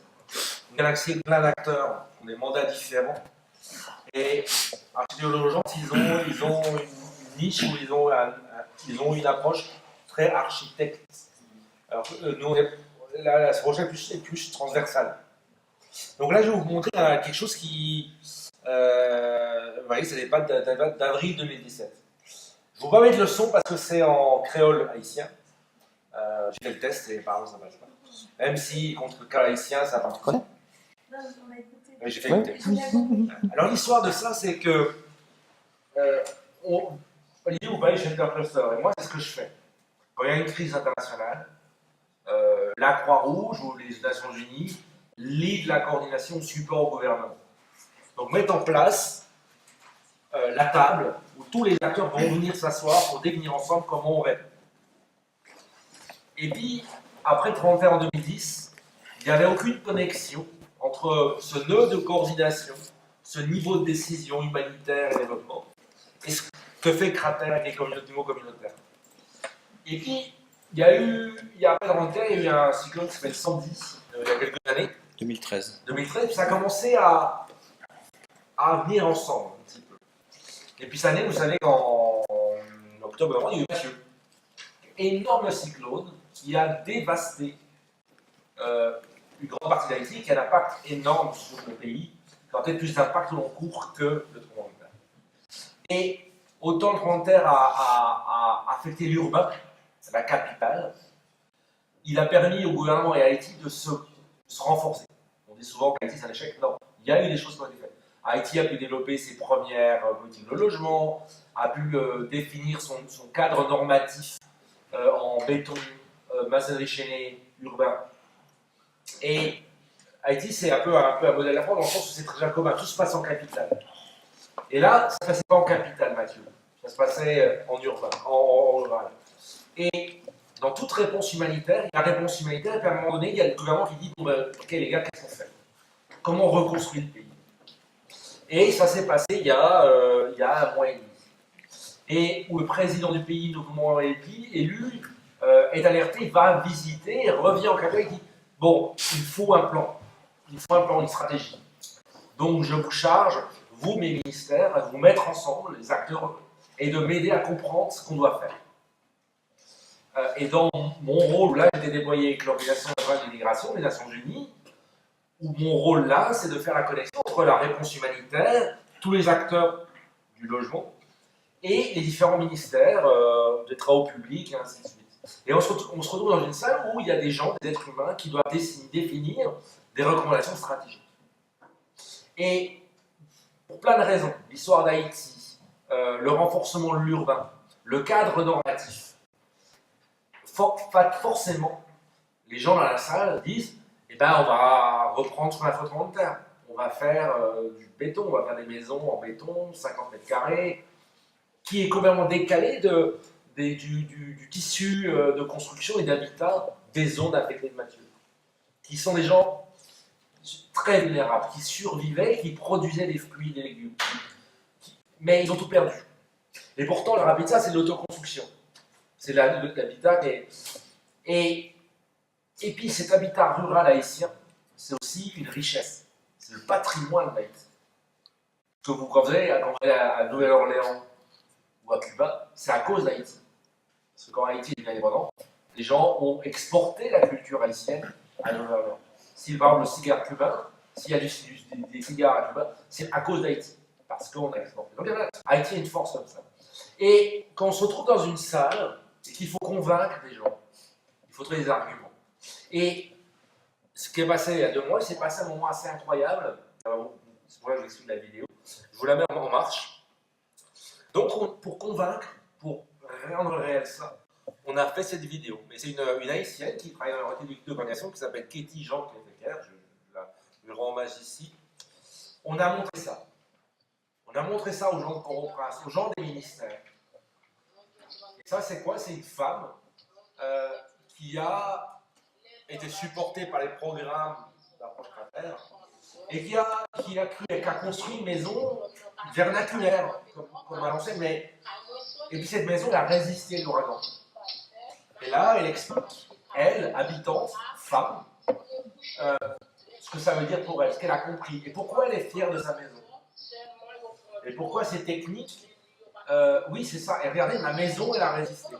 Une galaxie avec plein d'acteurs, qui ont des mandats différents. Et architecte d'urgence, ils ont une niche où ils ont une approche très architecte. Alors, nous, la prochaine est plus transversale. Donc là, je vais vous montrer quelque chose qui... vous voyez, ça date d'avril 2017. Je ne vais pas mettre le son parce que c'est en créole haïtien. J'ai fait le test et apparemment ça ne passe pas. Même si contre le cas haïtien, ça passe. Tu connais? Non, on a écouté. Oui, j'ai fait écouter. Alors l'histoire de ça, c'est que Olivier, vous parlez de Shelter Cluster, et moi, c'est ce que je fais. Quand il y a une crise internationale, la Croix-Rouge ou les Nations Unies lead la coordination support au gouvernement. Donc mettre en place la table où tous les acteurs vont venir s'asseoir pour définir ensemble comment on répond. Et puis, après 31 en 2010, il n'y avait aucune connexion entre ce nœud de coordination, ce niveau de décision humanitaire et développement, et ce que fait Cratère avec les niveaux communautaires. Et puis, il y a après 31, il y a eu un cyclone qui s'appelle Sandy, il y a quelques années. 2013. 2013, puis ça a commencé à venir ensemble un petit peu. Et puis cette année, vous savez qu'en octobre, il y a eu Mathieu. Énorme cyclone qui a dévasté une grande partie d'Haïti, qui a un impact énorme sur le pays, qui a peut-être plus d'impact au long cours que le tremblement de terre. Et autant le tremblement de terre a affecté l'urbain, la capitale, il a permis au gouvernement et à Haïti de se renforcer. On dit souvent qu'Haïti c'est un échec. Non, il y a eu des choses qui ont été faites. Haïti a pu développer ses premières politiques de logement, a pu définir son cadre normatif en béton, maçonnerie chaînée, urbain. Et Haïti, c'est un peu un modèle de la France, dans le sens où c'est très jacobin, tout se passe en capitale. Et là, ça ne se passait pas en capitale, Mathieu. Ça se passait en urbain, en rural. Et dans toute réponse humanitaire, il y a réponse humanitaire, et puis à un moment donné, il y a le gouvernement qui dit bon, ben, ok les gars, qu'est-ce qu'on fait? Comment on reconstruit le pays? Et ça s'est passé il y a un mois et demi. Et où le président du pays, notamment élu, est alerté, va visiter, revient en capitale et dit bon, il faut un plan, une stratégie. Donc je vous charge, vous, mes ministères, de vous mettre ensemble, les acteurs, et de m'aider à comprendre ce qu'on doit faire. Et dans mon rôle, là, j'étais déployé avec l'Organisation internationale de l'immigration, les Nations Unies, où mon rôle là, c'est de faire la connexion entre la réponse humanitaire, tous les acteurs du logement, et les différents ministères des travaux publics, et ainsi de suite. Et on se retrouve dans une salle où il y a des gens, des êtres humains, qui doivent définir des recommandations stratégiques. Et pour plein de raisons, l'histoire d'Haïti, le renforcement de l'urbain, le cadre normatif, forcément, les gens dans la salle disent eh ben, on va reprendre sur la tremblement de terre. On va faire du béton, on va faire des maisons en béton, 50 mètres carrés, qui est complètement décalé du tissu de construction et d'habitat des zones affectées de Mathieu, qui sont des gens très vulnérables, qui survivaient, qui produisaient des fruits, des légumes. Mais ils ont tout perdu. Et pourtant, leur habitat, c'est l'autoconstruction. C'est l'habitat qui est... Et puis cet habitat rural haïtien, c'est aussi une richesse. C'est le patrimoine d'Haïti. Que quand vous allez à Nouvelle-Orléans ou à Cuba, c'est à cause d'Haïti. Parce que quand Haïti est indépendant, les gens ont exporté la culture haïtienne à Nouvelle-Orléans. Si par exemple le cigare cubain, s'il y a des cigares à Cuba, c'est à cause d'Haïti. Parce qu'on a exporté. Donc Haïti a une force comme ça. Et quand on se retrouve dans une salle, et qu'il faut convaincre des gens, il faut trouver des arguments. Et ce qui est passé il y a 2 mois, il s'est passé un moment assez incroyable. C'est pour ça que je vous explique la vidéo. Je vous la mets en marche. Donc, pour convaincre, pour rendre réel ça, on a fait cette vidéo. Mais c'est une haïtienne qui travaille dans la d'organisation qui s'appelle Katie Jean Clévequer. Je le rends hommage ici. On a montré ça. On a montré ça aux gens de Port-au-Prince, aux gens des ministères. Et ça, c'est quoi? C'est une femme qui a été supportée par les programmes d'approche cratère et qui a construit une maison vernaculaire, comme à l'ancienne, mais et puis cette maison elle a résisté à l'ouragan. Et là, elle explique, elle, habitante, femme, ce que ça veut dire pour elle, ce qu'elle a compris, et pourquoi elle est fière de sa maison. Et pourquoi c'est technique. Oui, c'est ça. Et regardez, ma maison, elle a résisté.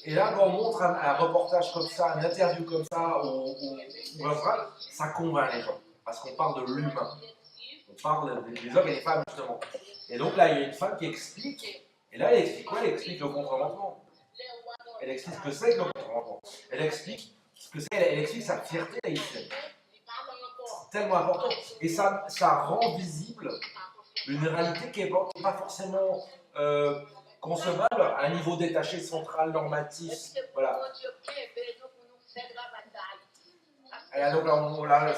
Et là, quand on montre un reportage comme ça, une interview comme ça, ça convainc les gens. Parce qu'on parle de l'humain. On parle des hommes et des femmes, justement. Et donc là, il y a une femme qui explique. Et là, elle explique quoi? Elle explique le contre-rendement. Elle explique ce que c'est que le contre-rendement. Elle explique ce que c'est. Elle explique sa fierté haïtienne. C'est tellement important. Et ça rend visible une réalité qui n'est pas forcément concevable à un niveau détaché, central, normatif. Voilà. Et donc là,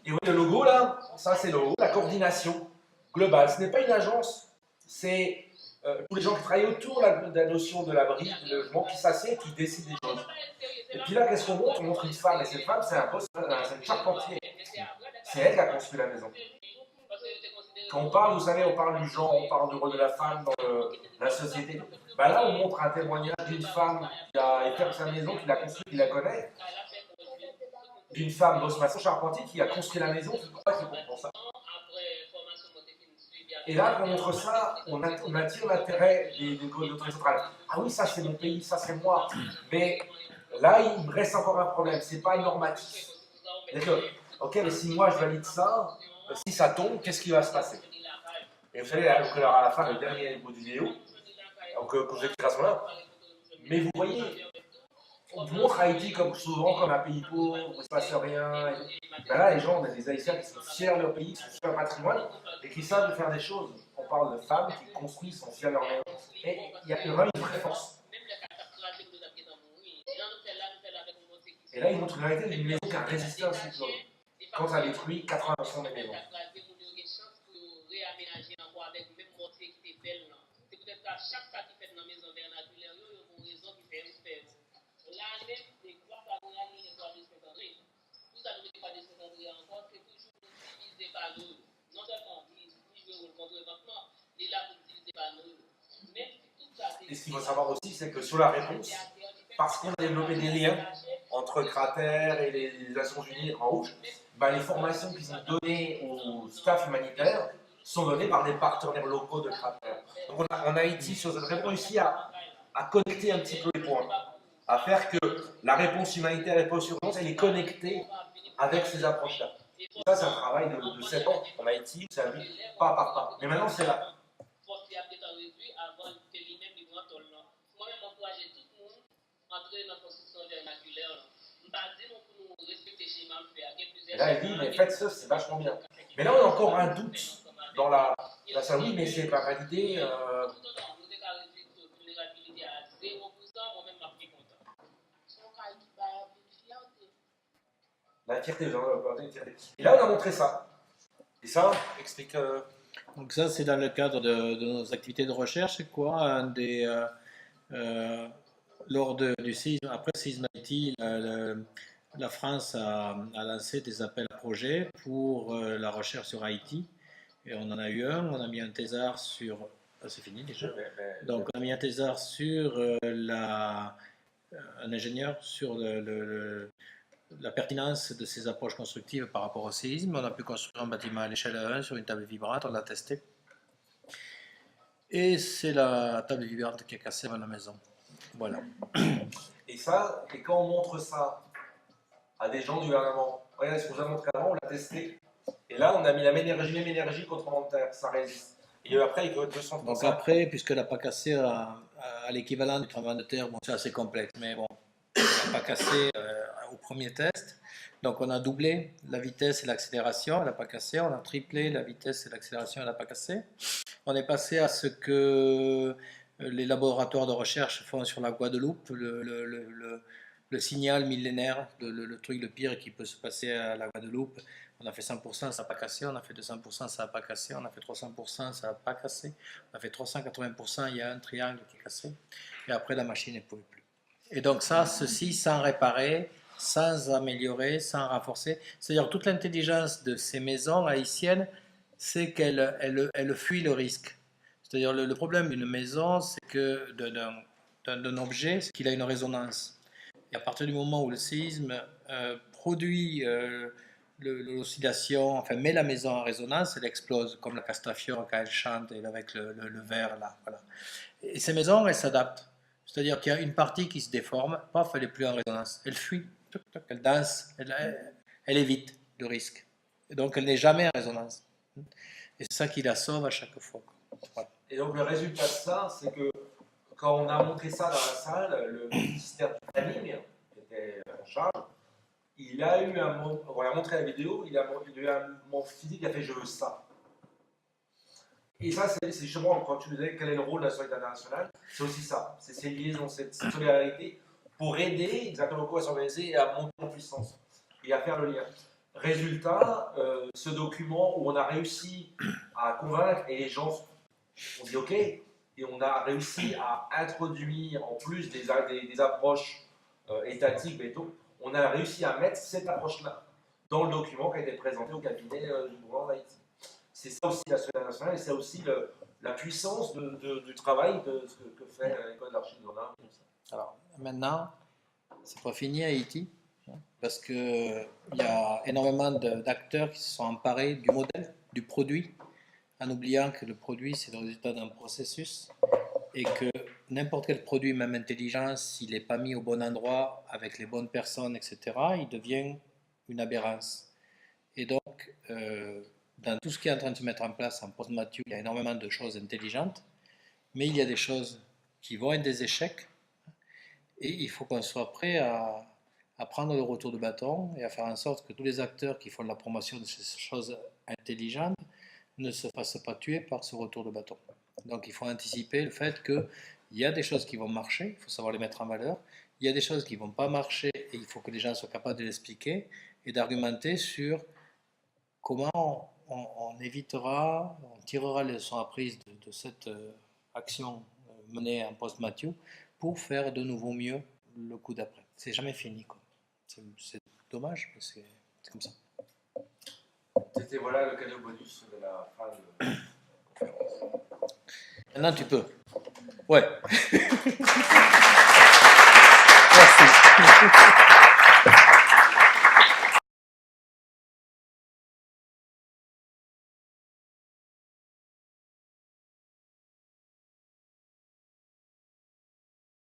et oui, le logo là, ça c'est le logo, la coordination globale. Ce n'est pas une agence, c'est tous les gens qui travaillent autour de la notion de l'abri, du logement, qui s'assiedent et qui décident des choses. Et puis là, qu'est-ce qu'on montre? On montre une femme, et cette femme, c'est une charpentière. C'est elle qui a construit la maison. Quand on parle, vous savez, on parle du genre, on parle du rôle de la femme dans la société. Ben là, on montre un témoignage d'une femme qui a été à sa maison, qui l'a construite, qui la connaît. D'une femme, boss maçon charpentier, qui a construit la maison, qui croit qu'il comprend ça. Et là, quand on montre ça, on attire l'intérêt des autorités centrales. Ah oui, ça c'est mon pays, ça c'est moi. Mais là, il me reste encore un problème, c'est pas normatif. C'est-à-dire que, ok, mais si moi je valide ça, si ça tombe, qu'est-ce qui va se passer? Et vous savez, donc, alors, à la fin, le dernier bout de vidéo, donc, que vous expliquez à ce moment-là, mais vous voyez, on vous montre Haïti comme souvent comme un pays pauvre, où il ne se passe rien. Ben là, les gens, on a des Haïtiens qui sont fiers de leur pays, qui sont fiers de leur patrimoine, et qui savent faire des choses. On parle de femmes qui construisent, sont fiers de leur maison. Et il y a vraiment une vraie force. Et là, ils montrent une réalité d'une maison qui a résisté à un cyclone. Quand ça détruit 80% des maisons. Et ce qu'il faut savoir aussi, c'est que sur la réponse, parce qu'on a développé des liens entre Cratère et les Nations Unies et Croix-Rouge, ben les formations qui sont données au staff humanitaire sont données par des partenaires locaux de Cratère. Donc en Haïti, sur cette réponse, réussi à connecter un petit peu les points, à faire que la réponse humanitaire et post-urgence, elle est connectée avec ces approches-là. Et ça, c'est un travail de 7 ans en Haïti, ça vit pas par pas. Mais maintenant, c'est là. Et là, elle dit, mais faites ça, c'est vachement bien. Mais là, on a encore un doute dans la salle. Oui, mais c'est pas validé. La fierté, et là, on a montré ça. Et ça explique. Donc ça, c'est dans le cadre de nos activités de recherche, c'est quoi lors du séisme, après le séisme d'Haïti, la France a lancé des appels à projets pour la recherche sur Haïti. Et on en a eu un, on a mis un thésard sur... Ah, c'est fini déjà. Donc on a mis un thésard sur un ingénieur sur la pertinence de ces approches constructives par rapport au séisme. On a pu construire un bâtiment à l'échelle 1 sur une table vibrante, on l'a testé. Et c'est la table vibrante qui est cassée dans la maison. Voilà. Et ça, et quand on montre ça à des gens du gouvernement, regardez ce qu'on vous a montré avant, on l'a testé. Et là, on a mis la même énergie contre terre, ça résiste. Et après, il faut 200%. Donc après, puisqu'elle n'a pas cassé à l'équivalent du tremblement de terre, bon, c'est assez complexe, mais bon, elle n'a pas cassé au premier test. Donc on a doublé la vitesse et l'accélération, elle n'a pas cassé. On a triplé la vitesse et l'accélération, elle n'a pas cassé. On est passé à ce que les laboratoires de recherche font sur la Guadeloupe, le signal millénaire, le truc le pire qui peut se passer à la Guadeloupe. On a fait 100%, ça n'a pas cassé. On a fait 200%, ça n'a pas cassé. On a fait 300%, ça n'a pas cassé. On a fait 380%, il y a un triangle qui est cassé. Et après, la machine ne pouvait plus. Et donc ça, ceci sans réparer, sans améliorer, sans renforcer. C'est-à-dire toute l'intelligence de ces maisons haïtiennes, c'est qu'elle fuit le risque. C'est-à-dire le problème d'une maison, c'est que d'un objet, c'est qu'il a une résonance. Et à partir du moment où le séisme produit l'oscillation, enfin met la maison en résonance, elle explose, comme la Castafiore quand elle chante et avec le verre là. Voilà. Et ces maisons, elles s'adaptent. C'est-à-dire qu'il y a une partie qui se déforme, paf, elle n'est plus en résonance. Elle fuit, elle danse, elle évite le risque. Et donc elle n'est jamais en résonance. Et c'est ça qui la sauve à chaque fois. Voilà. Et donc le résultat de ça, c'est que quand on a montré ça dans la salle, le ministère du planning, qui était en charge, il a eu un moment, on a montré la vidéo, il a eu un moment physique, il a fait je veux ça. Et ça, c'est justement, quand tu disais quel est le rôle de la solidarité internationale, c'est aussi ça, c'est ces liaisons, cette solidarité pour aider exactement quoi à s'organiser et à monter en puissance et à faire le lien. Résultat, ce document où on a réussi à convaincre et les gens ont dit ok, et on a réussi à introduire en plus des approches étatiques, on a réussi à mettre cette approche-là dans le document qui a été présenté au cabinet du gouvernement d'Haïti. C'est ça aussi la solidarité nationale et c'est aussi la puissance du travail de ce que fait l'école d'archi de Grenoble. Alors maintenant, c'est pas fini Haïti, parce qu'il y a énormément d'acteurs qui se sont emparés du modèle, du produit, en oubliant que le produit c'est le résultat d'un processus et que n'importe quel produit, même intelligence, s'il n'est pas mis au bon endroit, avec les bonnes personnes, etc., il devient une aberrance. Et donc, dans tout ce qui est en train de se mettre en place en post-Matthew, il y a énormément de choses intelligentes, mais il y a des choses qui vont être des échecs, et il faut qu'on soit prêt à prendre le retour de bâton et à faire en sorte que tous les acteurs qui font la promotion de ces choses intelligentes ne se fassent pas tuer par ce retour de bâton. Donc il faut anticiper le fait qu'il y a des choses qui vont marcher, il faut savoir les mettre en valeur, il y a des choses qui ne vont pas marcher et il faut que les gens soient capables de l'expliquer et d'argumenter sur comment on évitera, on tirera les leçons apprises de cette action menée en post-Matthew pour faire de nouveau mieux le coup d'après. C'est jamais fini, quoi. C'est dommage, mais c'est comme ça. C'était voilà le cadeau bonus de la fin de la conférence. Maintenant tu peux. Ouais.